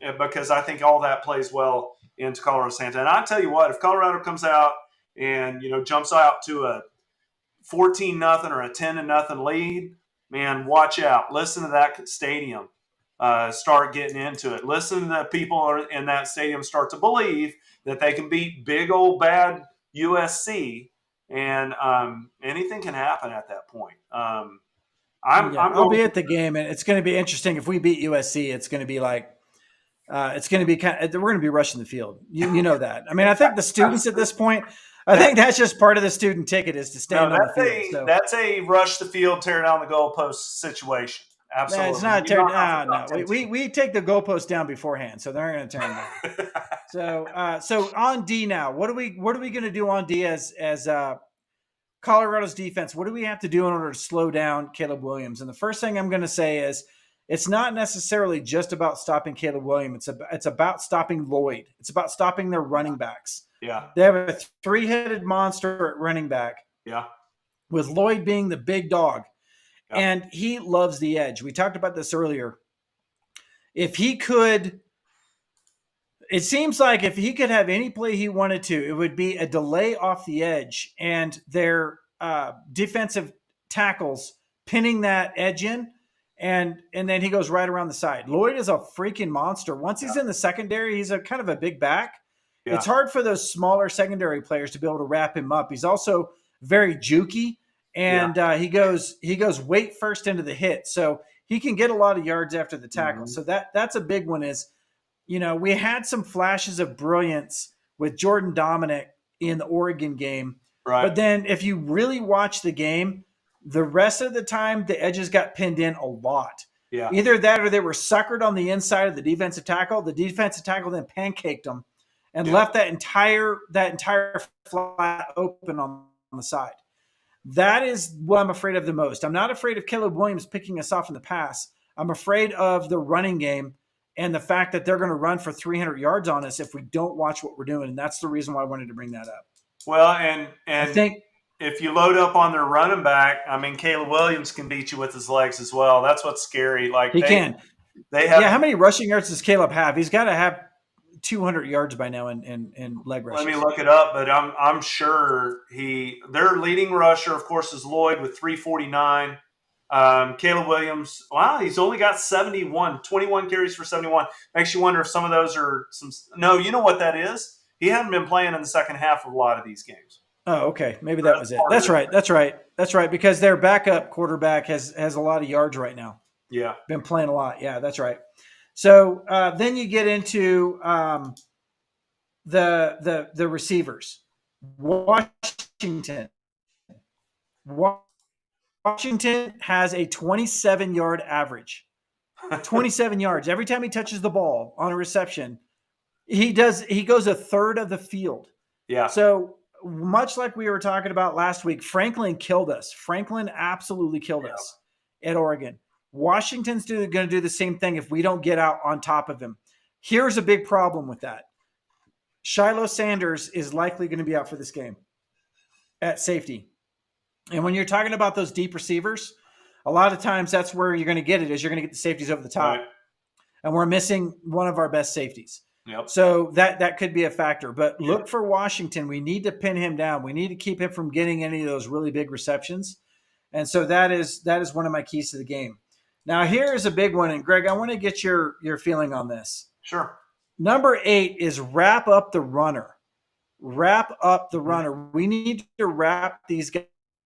because I think all that plays well into Colorado's hands. And I tell you what, if Colorado comes out and jumps out to a 14-0 or a 10-0 lead, man, watch out. Listen to that stadium start getting into it. Listen to the people in that stadium start to believe that they can beat big old bad USC, and anything can happen at that point.
I'll be at the game, and it's going to be interesting. If we beat USC, it's going to be like it's going to be we're going to be rushing the field. You know that. I mean, I think the students at this point, I think that's just part of the student ticket is to stand on the field. So.
That's a rush the field, tear down the goalpost situation. Absolutely.
It's not tear down. No. We take the goalpost down beforehand, so they're going to tear them down. So on D now, what are we going to do on D as Colorado's defense? What do we have to do in order to slow down Caleb Williams? And the first thing I'm going to say is it's not necessarily just about stopping Caleb Williams. It's about stopping Lloyd. It's about stopping their running backs.
Yeah.
They have a three-headed monster at running back.
Yeah.
With Lloyd being the big dog.
Yeah.
And he loves the edge. We talked about this earlier. If he could, it seems like if he could have any play he wanted to, it would be a delay off the edge and their defensive tackles pinning that edge in, and then he goes right around the side. Lloyd is a freaking monster. Once he's in the secondary, he's a kind of a big back. Yeah. It's hard for those smaller secondary players to be able to wrap him up. He's also very jukey, and he goes weight first into the hit, so he can get a lot of yards after the tackle. Mm-hmm. So that's a big one. Is we had some flashes of brilliance with Jordan Dominic in the Oregon game, right? But then if you really watch the game, the rest of the time the edges got pinned in a lot. Yeah, either that or they were suckered on the inside of the defensive tackle. The defensive tackle then pancaked them and left that entire flat open on the side. That is what I'm afraid of the most. I'm not afraid of Caleb Williams picking us off in the pass. I'm afraid of the running game and the fact that they're going to run for 300 yards on us if we don't watch what we're doing. And that's the reason why I wanted to bring that up.
Well, and I think if you load up on their running back, I mean, Caleb Williams can beat you with his legs as well. That's what's scary. Like
he can. They have. Yeah, how many rushing yards does Caleb have? He's got to have 200 yards by now in leg rushes.
Let me look it up, but I'm sure their leading rusher, of course, is Lloyd with 349. Caleb Williams, wow, he's only got 21 carries for 71. Makes you wonder if some of those are some. No, you know what that is? He hadn't been playing in the second half of a lot of these games.
Oh, okay, maybe that was it. That's right. Because their backup quarterback has a lot of yards right now.
Yeah,
been playing a lot. Yeah, that's right. So then you get into the receivers. Washington has a 27-yard average. 27 yards. Every time he touches the ball on a reception, he goes a third of the field.
Yeah.
So much like we were talking about last week, Franklin killed us. Franklin absolutely killed us at Oregon. Washington's going to do the same thing if we don't get out on top of him. Here's a big problem with that. Shiloh Sanders is likely going to be out for this game at safety. And when you're talking about those deep receivers, a lot of times that's where you're going to get it, is you're going to get the safeties over the top. Right. And we're missing one of our best safeties.
Yep.
So that could be a factor. But look for Washington. We need to pin him down. We need to keep him from getting any of those really big receptions. And so that is one of my keys to the game. Now, here is a big one. And, Greg, I want to get your feeling on this.
Sure.
Number 8 is wrap up the runner. Wrap up the runner. We need to wrap these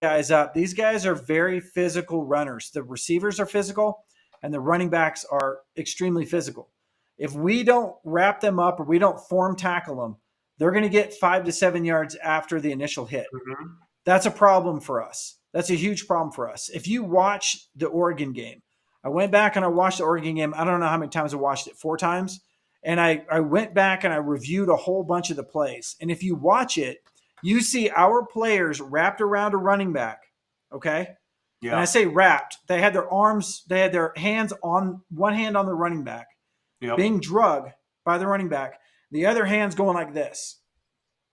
guys up. These guys are very physical runners. The receivers are physical, and the running backs are extremely physical. If we don't wrap them up or we don't form tackle them, they're going to get 5 to 7 yards after the initial hit.
Mm-hmm.
That's a problem for us. That's a huge problem for us. If you watch the Oregon game, I went back and I watched the Oregon game. I don't know how many times I watched it, 4 times. And I went back and I reviewed a whole bunch of the plays. And if you watch it, you see our players wrapped around a running back. Okay. Yeah. And I say wrapped. They had their arms, they had their hands on one hand on the running back, being drugged by the running back. The other hand's going like this.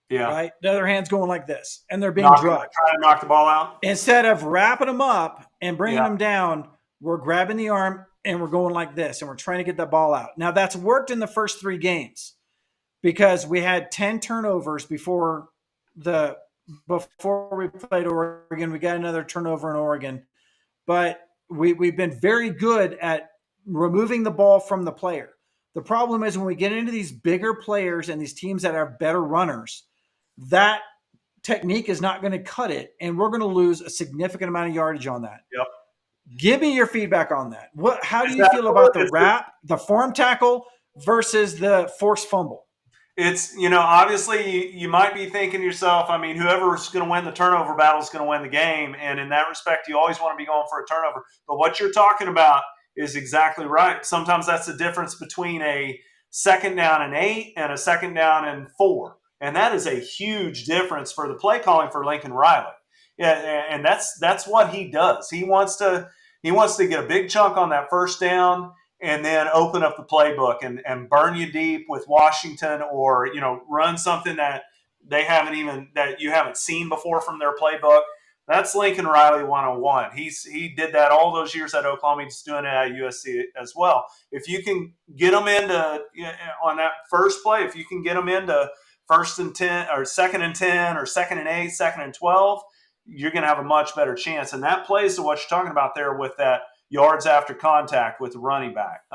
Yeah. Right. The other hand's going like this. And they're being drugged.
Trying to knock the ball out.
Instead of wrapping them up and bringing them down, we're grabbing the arm and we're going like this, and we're trying to get the ball out. Now, that's worked in the first 3 games because we had 10 turnovers before we played Oregon. We got another turnover in Oregon. But we've been very good at removing the ball from the player. The problem is when we get into these bigger players and these teams that are better runners, that technique is not going to cut it, and we're going to lose a significant amount of yardage on that.
Yep.
Give me your feedback on that. How do you feel about the wrap, the form tackle versus the forced fumble?
It's, obviously you might be thinking to yourself, I mean, whoever's going to win the turnover battle is going to win the game. And in that respect, you always want to be going for a turnover. But what you're talking about is exactly right. Sometimes that's the difference between a 2nd down and 8 and a 2nd down and 4. And that is a huge difference for the play calling for Lincoln Riley. Yeah, and that's what he does. He wants to get a big chunk on that 1st down and then open up the playbook and burn you deep with Washington, or run something that you haven't seen before from their playbook. That's Lincoln Riley 101. He did that all those years at Oklahoma. He's doing it at USC as well. If you can get them into on that first play, if you can get them into 1st and 10 or 2nd and 10 or 2nd and 8, 2nd and 12. You're going to have a much better chance. And that plays to what you're talking about there with that yards after contact with the running back.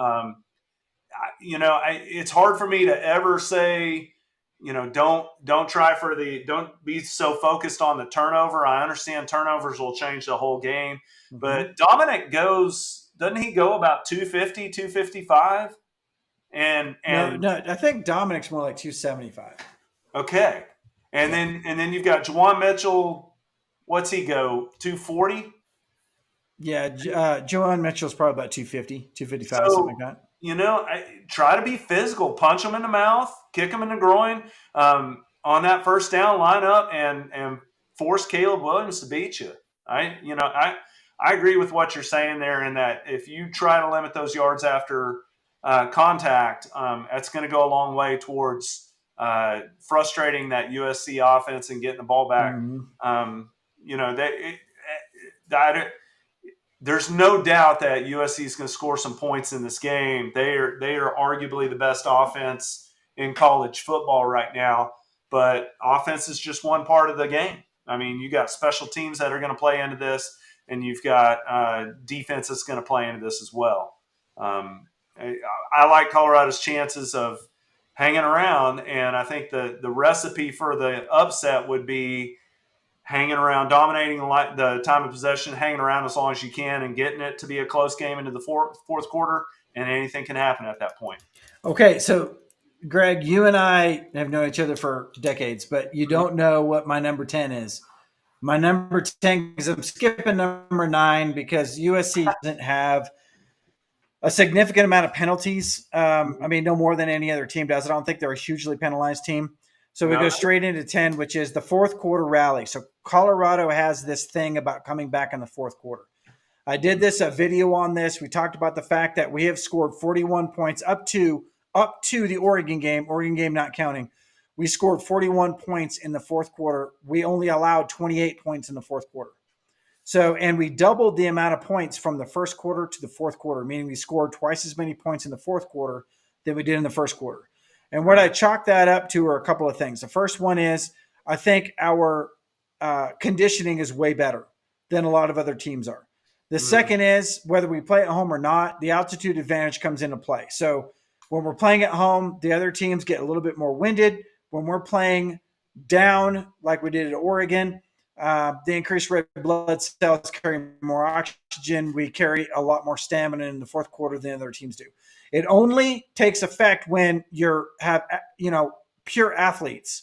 It's hard for me to ever say, don't be so focused on the turnover. I understand turnovers will change the whole game, but Dominic doesn't he go about 250, 255? And
no, I think Dominic's more like 275.
Okay. And then you've got Juwan Mitchell. What's he go? 240?
Yeah, Juwan Mitchell's probably about 250, 255, something like that.
Try to be physical. Punch him in the mouth, kick him in the groin on that 1st down, line up and force Caleb Williams to beat you. I agree with what you're saying there in that if you try to limit those yards after contact, that's going to go a long way towards frustrating that USC offense and getting the ball back. Mm-hmm. There's no doubt that USC is going to score some points in this game. They are arguably the best offense in college football right now, but offense is just one part of the game. I mean, you got special teams that are going to play into this, and you've got defense that's going to play into this as well. I like Colorado's chances of hanging around, and I think the recipe for the upset would be hanging around, dominating the time of possession, hanging around as long as you can, and getting it to be a close game into the fourth quarter, and anything can happen at that point.
Okay, so Greg, you and I have known each other for decades, but you don't know what my number 10 is. My number 10, because I'm skipping number 9 because USC doesn't have a significant amount of penalties. I mean, no more than any other team does. I don't think they're a hugely penalized team. So we go straight into 10, which is the 4th quarter rally. So Colorado has this thing about coming back in the 4th quarter. I did a video on this. We talked about the fact that we have scored 41 points up to the Oregon game not counting. We scored 41 points in the 4th quarter. We only allowed 28 points in the 4th quarter. So, and we doubled the amount of points from the 1st quarter to the 4th quarter, meaning we scored twice as many points in the 4th quarter than we did in the 1st quarter. And what I chalk that up to are a couple of things. The first one is I think our conditioning is way better than a lot of other teams are. The second is whether we play at home or not, the altitude advantage comes into play. So When we're playing at home, the other teams get a little bit more winded. When we're playing down, like we did at Oregon, the increased red blood cells carry more oxygen. We carry a lot more stamina in the fourth quarter than other teams do. It only takes effect when you have pure athletes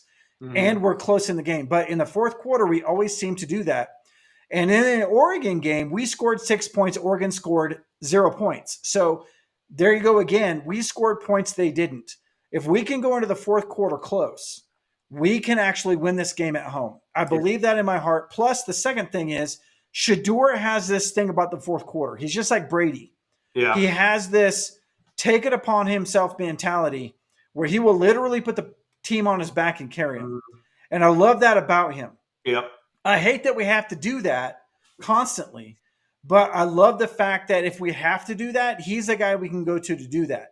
and we're close in the game. But in the fourth quarter, we always seem to do that. And in an Oregon game, we scored 6 points. Oregon scored 0 points. So there you go again. We scored points they didn't. If we can go into the fourth quarter close, we can actually win this game at home. I believe that in my heart. Plus, the second thing is Shedeur has this thing about the fourth quarter. He's just like Brady.
Yeah.
He has this take it upon himself mentality where he will literally put the team on his back and carry him. And I love that about him.
Yep.
I hate that we have to do that constantly, but I love the fact that if we have to do that, he's the guy we can go to do that.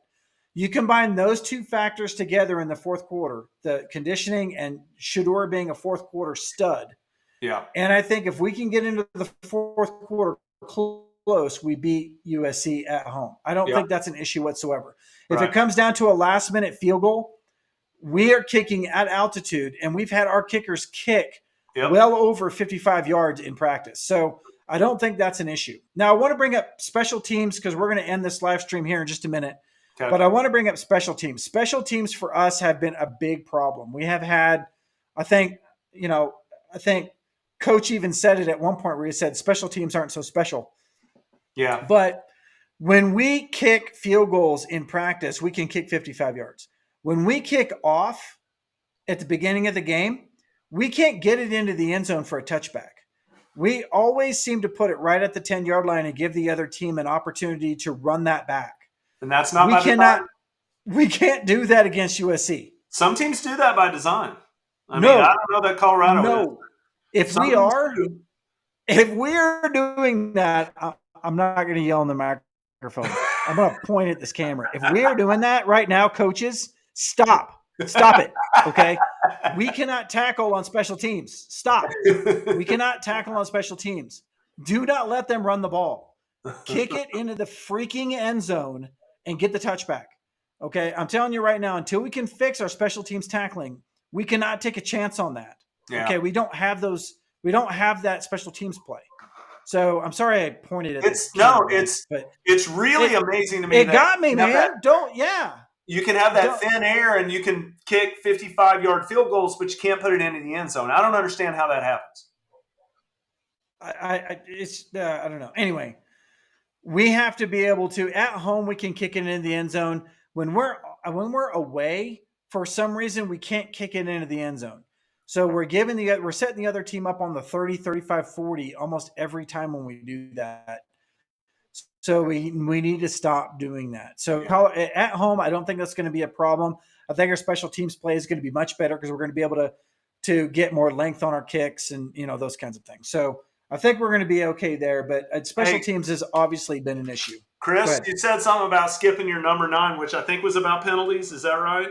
You combine those two factors together in the fourth quarter, the conditioning and Shedeur being a fourth quarter stud.
Yeah.
And I think if we can get into the fourth quarter close, we beat USC at home. I don't think that's an issue whatsoever. If it comes down to a last-minute field goal, we are kicking at altitude, and we've had our kickers kick well over 55 yards in practice. So I don't think that's an issue. Now, I want to bring up special teams because we're going to end this live stream here in just a minute. Okay. But I want to bring up special teams. Special teams for us have been a big problem. We have had, I think Coach even said it at one point where he said special teams aren't so special.
Yeah.
But when we kick field goals in practice, we can kick 55 yards. When we kick off at the beginning of the game, we can't get it into the end zone for a touchback. We always seem to put it right at the 10-yard line and give the other team an opportunity to run that back.
And that's not
we can't do that against USC.
Some teams do that by design. I don't know that Colorado is.
If we're doing that, I'm not going to yell in the microphone. I'm going to point at this camera. If we are doing that right now, coaches, stop it. Okay. We cannot tackle on special teams. Stop. We cannot tackle on special teams. Do not let them run the ball. Kick it into the freaking end zone and get the touchback. Okay. I'm telling you right now, until we can fix our special teams tackling, we cannot take a chance on that. Yeah. Okay. We don't have those. We don't have that special teams play. So I'm sorry I pointed at
it's really amazing to me.
It got me, man.
You can have that thin air and you can kick 55-yard field goals, but you can't put it into the end zone. I don't understand how that happens.
I don't know. Anyway, we have to be able to, at home, we can kick it into the end zone. When we're away, for some reason, we can't kick it into the end zone. So we're setting the other team up on the 30, 35, 40 almost every time when we do that. So we need to stop doing that. So at home, I don't think that's going to be a problem. I think our special teams play is going to be much better because we're going to be able to get more length on our kicks and those kinds of things. So I think we're going to be okay there. But special teams has obviously been an issue.
Chris, you said something about skipping your number 9, which I think was about penalties. Is that right?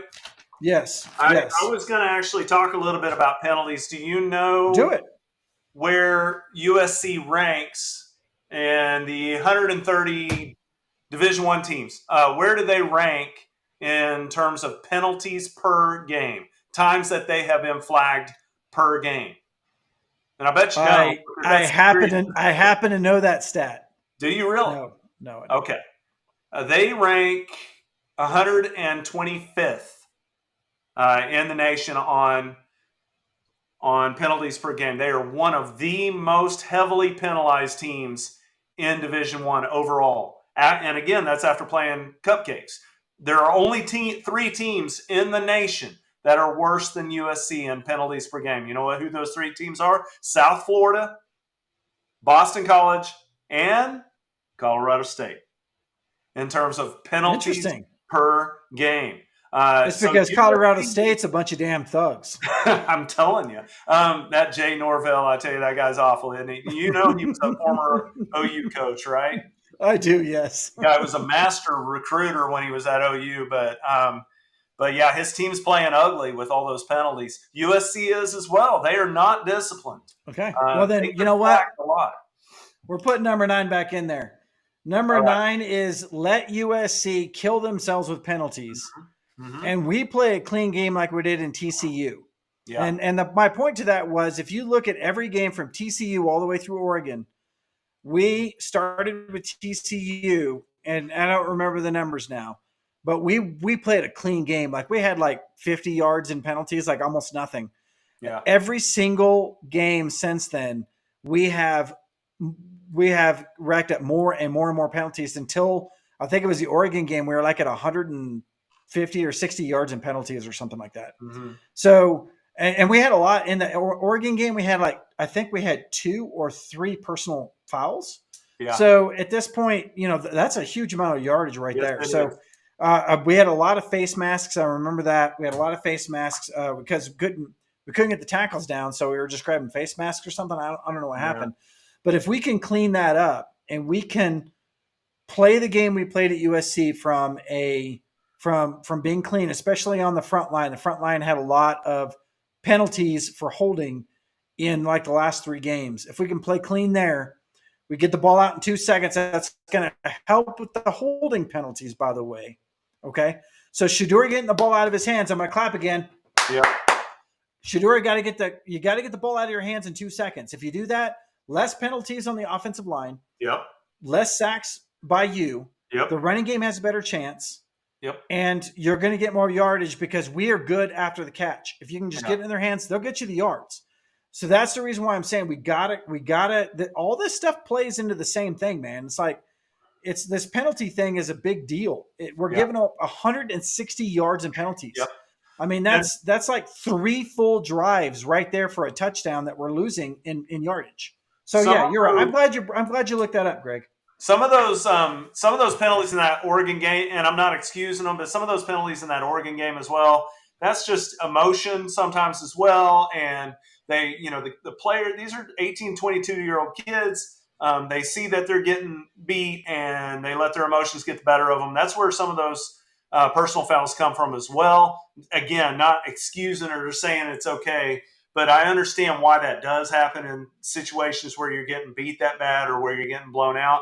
Yes.
I was going to actually talk a little bit about penalties. Do you know where USC ranks? And the 130 Division I teams, where do they rank in terms of penalties per game, times that they have been flagged per game? And I bet you know.
I happen to know that stat.
Do you really?
No.
Okay. They rank 125th in the nation on penalties per game. They are one of the most heavily penalized teams in Division I overall. And again, that's after playing cupcakes. There are only 3 teams in the nation that are worse than USC in penalties per game. You know who those 3 teams are? South Florida, Boston College, and Colorado State in terms of penalties per game.
It's because Colorado State's a bunch of damn thugs.
I'm telling you. That Jay Norvell, I tell you, that guy's awful, isn't he? You know he was a former OU coach, right?
I do, yes.
Guy was a master recruiter when he was at OU, but yeah, his team's playing ugly with all those penalties. USC is as well. They are not disciplined.
Okay. Well, then, you know what? We're putting number 9 back in there. Number 9 is let USC kill themselves with penalties.
Mm-hmm.
And we play a clean game like we did in TCU.
Yeah.
And my point to that was, if you look at every game from TCU all the way through Oregon, we started with TCU, and I don't remember the numbers now, but we played a clean game. Like, we had like 50 yards in penalties, like almost nothing.
Yeah.
Every single game since then, we have racked up more and more and more penalties until I think it was the Oregon game. We were like at 150 or 60 yards in penalties or something like that.
Mm-hmm.
So, and we had a lot in the Oregon game. We had I think we had 2 or 3 personal fouls.
Yeah.
So at this point, that's a huge amount of yardage right there. So we had a lot of face masks. I remember that. We had a lot of face masks because we couldn't get the tackles down. So we were just grabbing face masks or something. I don't know what happened. But if we can clean that up and we can play the game we played at USC from being clean, especially on the front line. The front line had a lot of penalties for holding in like the last 3 games. If we can play clean there, we get the ball out in 2 seconds. That's going to help with the holding penalties, by the way. Okay. So Shedeur getting the ball out of his hands. I'm going to clap again.
Yeah.
Shedeur, you got to get the ball out of your hands in 2 seconds. If you do that, less penalties on the offensive line.
Yep.
Less sacks by you.
Yep.
The running game has a better chance.
Yep.
And you're going to get more yardage because we are good after the catch. If you can just get it in their hands, they'll get you the yards. So that's the reason why I'm saying we gotta, all this stuff plays into the same thing, man. It's like, this penalty thing is a big deal. We're giving up 160 yards in penalties.
Yep.
I mean, that's like 3 full drives right there for a touchdown that we're losing in yardage. So you're right. I'm glad you looked that up, Greg.
Some of those penalties in that Oregon game, and I'm not excusing them, but some of those penalties in that Oregon game as well, that's just emotion sometimes as well. And they, the player, these are 18, 22-year-old kids. They see that they're getting beat and they let their emotions get the better of them. That's where some of those personal fouls come from as well. Again, not excusing or saying it's okay, but I understand why that does happen in situations where you're getting beat that bad or where you're getting blown out.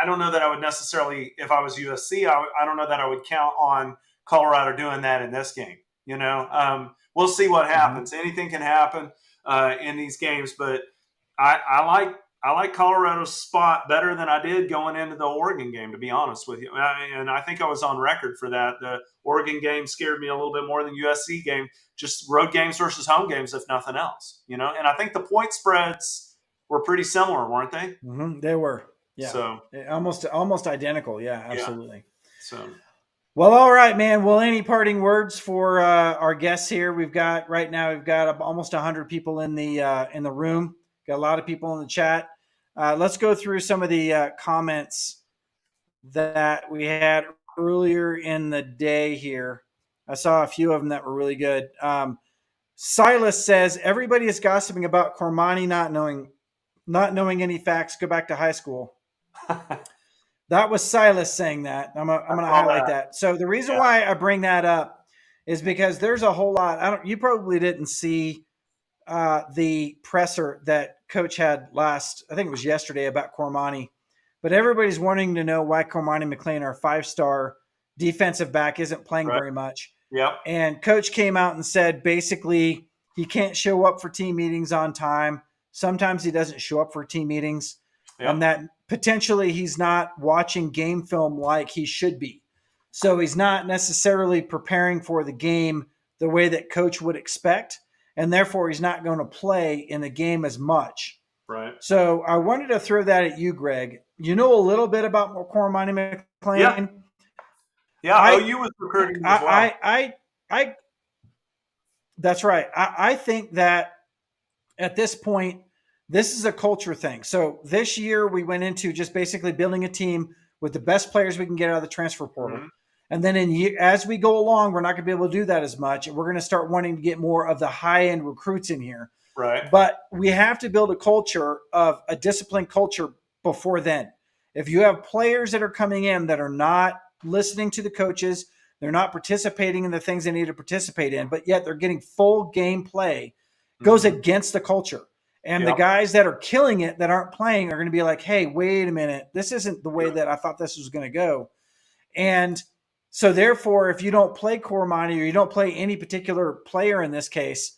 I don't know that I would necessarily, if I was USC, I don't know that I would count on Colorado doing that in this game. We'll see what happens. Mm-hmm. Anything can happen in these games, but I like Colorado's spot better than I did going into the Oregon game, to be honest with you. And I think I was on record for that. The Oregon game scared me a little bit more than USC game, just road games versus home games, if nothing else. And I think the point spreads were pretty similar, weren't they?
Mm-hmm. They were. Yeah.
So
almost identical. Yeah, absolutely.
Yeah. So.
Well, all right, man. Well, any parting words for our guests here? We've got almost 100 people in the room. Got a lot of people in the chat. Let's go through some of the comments that we had earlier in the day here. I saw a few of them that were really good. Silas says everybody is gossiping about Cormani not knowing any facts. Go back to high school. That was Silas saying that. I'm going to highlight that. So the reason why I bring that up is because there's a whole lot. You probably didn't see the presser that Coach had I think it was yesterday, about Cormani. But everybody's wanting to know why Cormani McClain, our 5-star defensive back, isn't playing very much.
Yeah.
And Coach came out and said basically he can't show up for team meetings on time. Sometimes he doesn't show up for team meetings. Yep. And that potentially he's not watching game film like he should be. So he's not necessarily preparing for the game the way that Coach would expect. And therefore, he's not going to play in the game as much.
Right.
So I wanted to throw that at you, Greg. You know a little bit about Cormani McClain.
Yeah. OU was recruiting as well.
That's right. I think that at this point, this is a culture thing. So this year we went into just basically building a team with the best players we can get out of the transfer portal. Mm-hmm. And then as we go along, we're not going to be able to do that as much. And we're going to start wanting to get more of the high-end recruits in here.
Right.
But we have to build a culture of a disciplined culture before then. If you have players that are coming in that are not listening to the coaches, they're not participating in the things they need to participate in, but yet they're getting full game play, goes against the culture. And
Yep.
the guys that are killing it that aren't playing are going to be like, hey, wait a minute. This isn't the way that I thought this was going to go. And so therefore, if you don't play Cormani or you don't play any particular player in this case,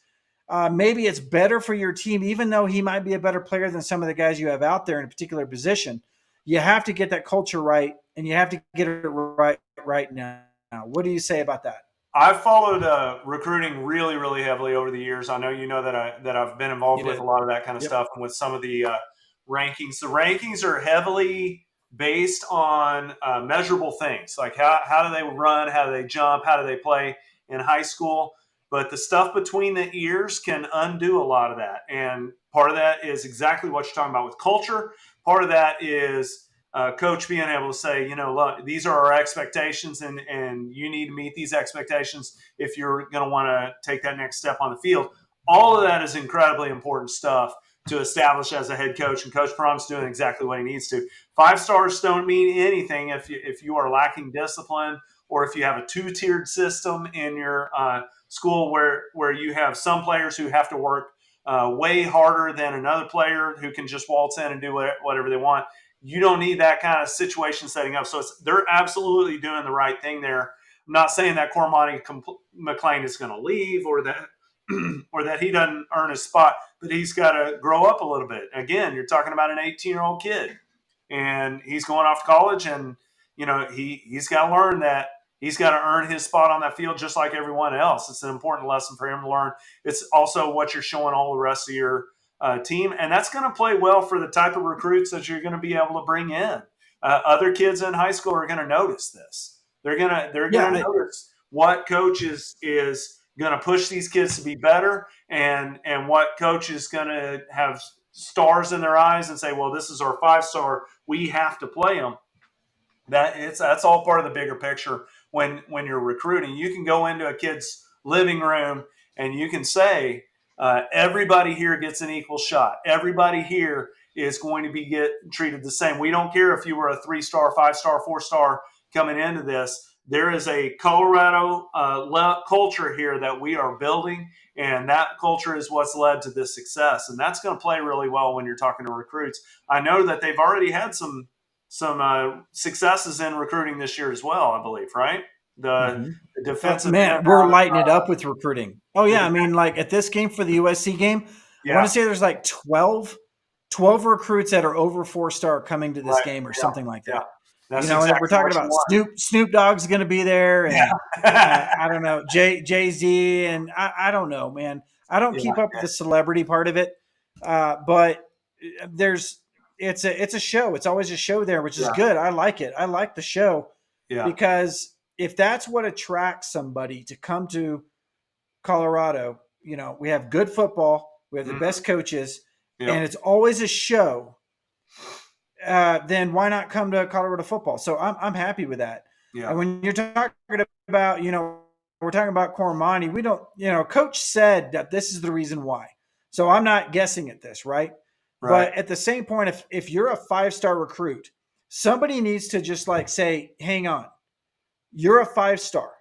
maybe it's better for your team, even though he might be a better player than some of the guys you have out there in a particular position. You have to get that culture right, and you have to get it right now. What do you say about that?
I've followed recruiting really, really heavily over the years. I know you know that I've been involved with a lot of that kind of stuff, and with some of the rankings. The rankings are heavily based on measurable things, like how do they run, how do they jump, how do they play in high school. But the stuff between the ears can undo a lot of that, and part of that is exactly what you're talking about with culture. Part of that is coach being able to say, look, these are our expectations, and you need to meet these expectations if you're going to want to take that next step on the field. All of that is incredibly important stuff to establish as a head coach, and Coach Prom's doing exactly what he needs to. 5 stars don't mean anything if you are lacking discipline, or if you have a 2-tiered system in your school where you have some players who have to work way harder than another player who can just waltz in and do whatever they want. You don't need that kind of situation setting up. So they're absolutely doing the right thing there. I'm not saying that Cormani McClain is going to leave, or that or that he doesn't earn his spot, but he's got to grow up a little bit. Again, you're talking about an 18-year-old kid, and he's going off to college, and he's got to learn that he's got to earn his spot on that field just like everyone else. It's an important lesson for him to learn. It's also what you're showing all the rest of your team, and that's going to play well for the type of recruits that you're going to be able to bring in. Other kids in high school are going to notice this. They're going to notice what coach is going to push these kids to be better, and what coach is going to have stars in their eyes and say, well, this is our 5-star. We have to play them. That's all part of the bigger picture. When you're recruiting, you can go into a kid's living room and you can say, everybody here gets an equal shot. Everybody here is going to be treated the same. We don't care if you were a 3-star, 5-star, 4-star coming into this. There is a Colorado culture here that we are building, and that culture is what's led to this success. And that's going to play really well when you're talking to recruits. I know that they've already had some successes in recruiting this year as well, I believe, right? The defensive
we're lighting it up with recruiting. Oh yeah, I mean, like at this game for the USC game, I want to say there's like 12 recruits that are over 4-star coming to this game or something like that.
That's
and we're talking about Snoop Dogg's going to be there, and I don't know, Jay-Z, and I don't know, man. I don't keep up with the celebrity part of it, but it's a show. It's always a show there, which is good. I like it. I like the show because if that's what attracts somebody to come to Colorado, we have good football, we have the best coaches, and it's always a show. Then why not come to Colorado football? So I'm happy with that. Yeah. And when you're talking about, we're talking about Cormani, we don't, coach said that this is the reason why. So I'm not guessing at this, right? But at the same point, if you're a 5-star recruit, somebody needs to just say, hang on, you're a 5-star.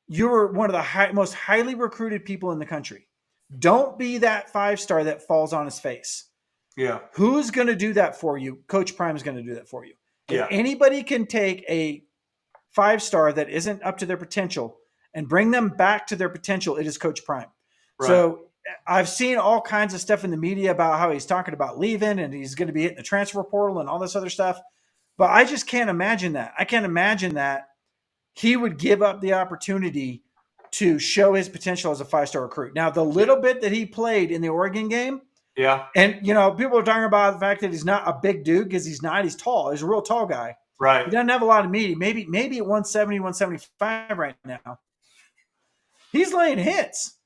You're one of the most highly recruited people in the country. Don't be that 5-star that falls on his face.
Yeah.
Who's going to do that for you? Coach Prime is going to do that for you. If anybody can take a 5-star that isn't up to their potential and bring them back to their potential, it is Coach Prime. Right. So I've seen all kinds of stuff in the media about how he's talking about leaving and he's going to be hitting the transfer portal and all this other stuff. But I just can't imagine that. I can't imagine that he would give up the opportunity to show his potential as a 5-star recruit. Now, the little bit that he played in the Oregon game, and people are talking about the fact that he's not a big dude because he's not. He's tall. He's a real tall guy.
Right.
He doesn't have a lot of meat. Maybe at 170, 175 right now. He's laying hits.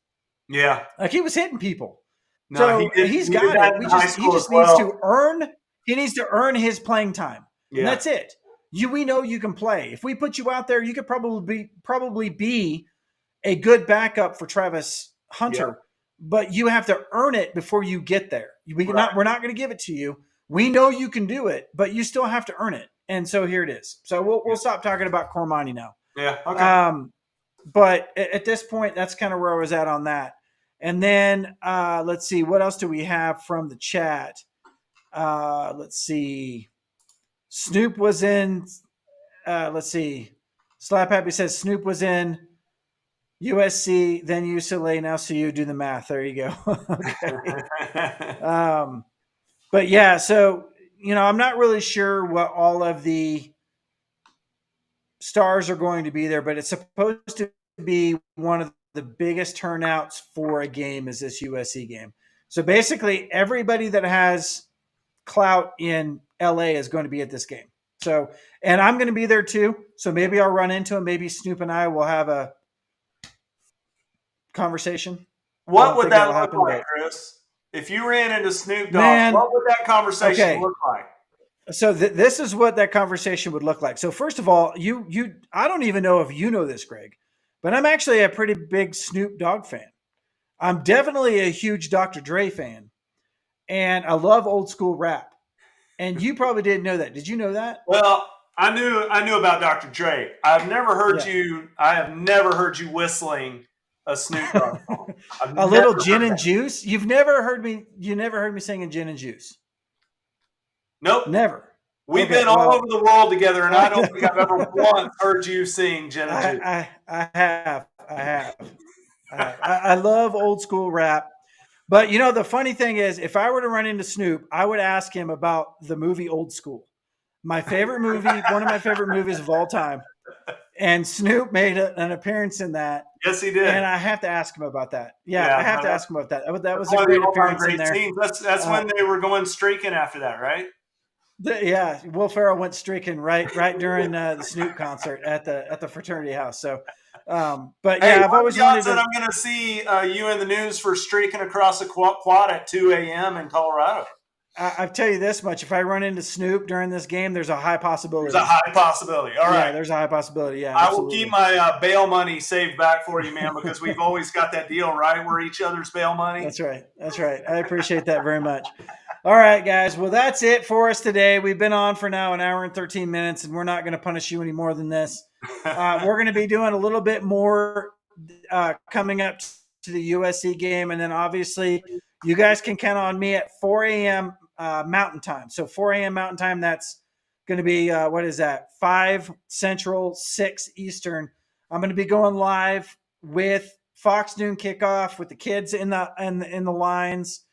Yeah.
Like he was hitting people.
No,
so he's got it. He just needs to earn. He needs to earn his playing time. Yeah. And that's it. We know you can play. If we put you out there, you could probably be a good backup for Travis Hunter. Yeah. But you have to earn it before you get there. We're not going to give it to you. We know you can do it, but you still have to earn it. And so here it is. So we'll stop talking about Cormani now.
Yeah. Okay.
But at this point, that's kind of where I was at on that. And then let's see, what else do we have from the chat? Let's see. Snoop was in. Let's see. Slap Happy says Snoop was in USC, then UCLA, now CU. Do the math. There you go. Okay. But yeah, so I'm not really sure what all of the stars are going to be there, but it's supposed to be one of the biggest turnouts for a game is this USC game. So basically, everybody that has clout in LA is going to be at this game. So, and I'm going to be there too. So maybe I'll run into him. Maybe Snoop and I will have a conversation.
What would that look like, Chris? If you ran into Snoop Dogg, what would that conversation look like?
So this is what that conversation would look like. So first of all, I don't even know if you know this, Greg, but I'm actually a pretty big Snoop Dogg fan. I'm definitely a huge Dr. Dre fan, and I love old school rap. And you probably didn't know that. Did you know that?
Well, I knew about Dr. Dre. I have never heard you whistling a Snoop Dogg song.
A little gin and juice. You never heard me singing gin and juice.
Nope.
Never.
We've been all over the world together, and I don't think I've ever once heard you sing gin and juice.
I have. I love old school rap. But the funny thing is, if I were to run into Snoop, I would ask him about the movie Old School. My favorite movie, one of my favorite movies of all time. And Snoop made an appearance in that.
Yes, he did.
And I have to ask him about that. Yeah, I have to ask him about that. That was a great appearance in there.
That's when they were going streaking after that, right?
Yeah, Will Ferrell went streaking right during the Snoop concert at the fraternity house. So, but yeah, I've always wanted to.
I'm going to see you in the news for streaking across a quad at 2 a.m. in Colorado.
I'll tell you this much: if I run into Snoop during this game, there's a high possibility.
There's a high possibility. All right,
there's a high possibility. Yeah,
I will keep my bail money saved back for you, man, because we've always got that deal, right? We're each other's bail money.
That's right. I appreciate that very much. All right, guys. Well, that's it for us today. We've been on for now an hour and 13 minutes, and we're not going to punish you any more than this. We're going to be doing a little bit more coming up to the USC game, and then obviously you guys can count on me at 4 a.m. Mountain Time. So 4 a.m. Mountain Time, that's going to be, what is that, 5 Central, 6 Eastern. I'm going to be going live with Fox Noon Kickoff with the kids in the lines,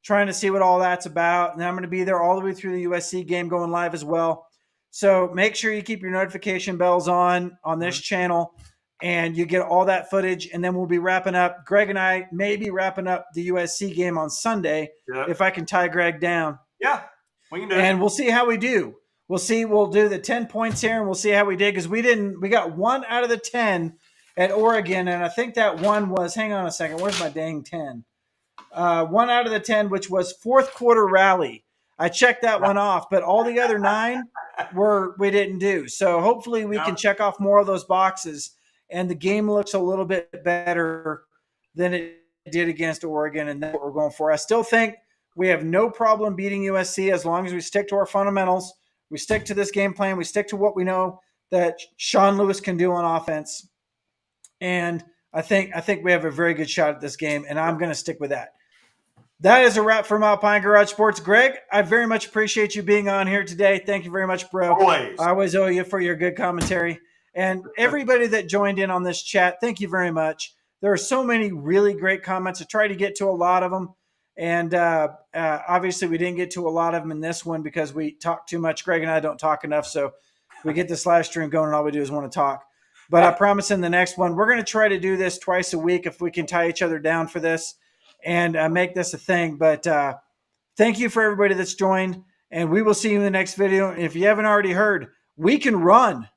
trying to see what all that's about. And I'm going to be there all the way through the USC game going live as well. So make sure you keep your notification bells on this channel and you get all that footage. And then we'll be wrapping up. Greg and I may be wrapping up the USC game on Sunday if I can tie Greg down.
Yeah, we can do it.
And we'll see how we do. We'll do the 10 points here and we'll see how we did because we got 1 out of the 10 at Oregon. And I think that one was, hang on a second, where's my dang 10? 1 out of the 10, which was fourth quarter rally. I checked that one off, but all the other 9 we didn't do. So hopefully we can check off more of those boxes, and the game looks a little bit better than it did against Oregon, and that's what we're going for. I still think we have no problem beating USC as long as we stick to our fundamentals. We stick to this game plan. We stick to what we know that Sean Lewis can do on offense, and I think we have a very good shot at this game, and I'm going to stick with that. That is a wrap from Alpine Garage Sports. Greg, I very much appreciate you being on here today. Thank you very much, bro.
Always.
I always owe you for your good commentary. And everybody that joined in on this chat, thank you very much. There are so many really great comments. I tried to get to a lot of them. And obviously we didn't get to a lot of them in this one because we talk too much. Greg and I don't talk enough. So we get this live stream going and all we do is want to talk. But I promise in the next one, we're going to try to do this twice a week if we can tie each other down for this and make this a thing. But thank you for everybody that's joined, and we will see you in the next video. And if you haven't already heard, we can run.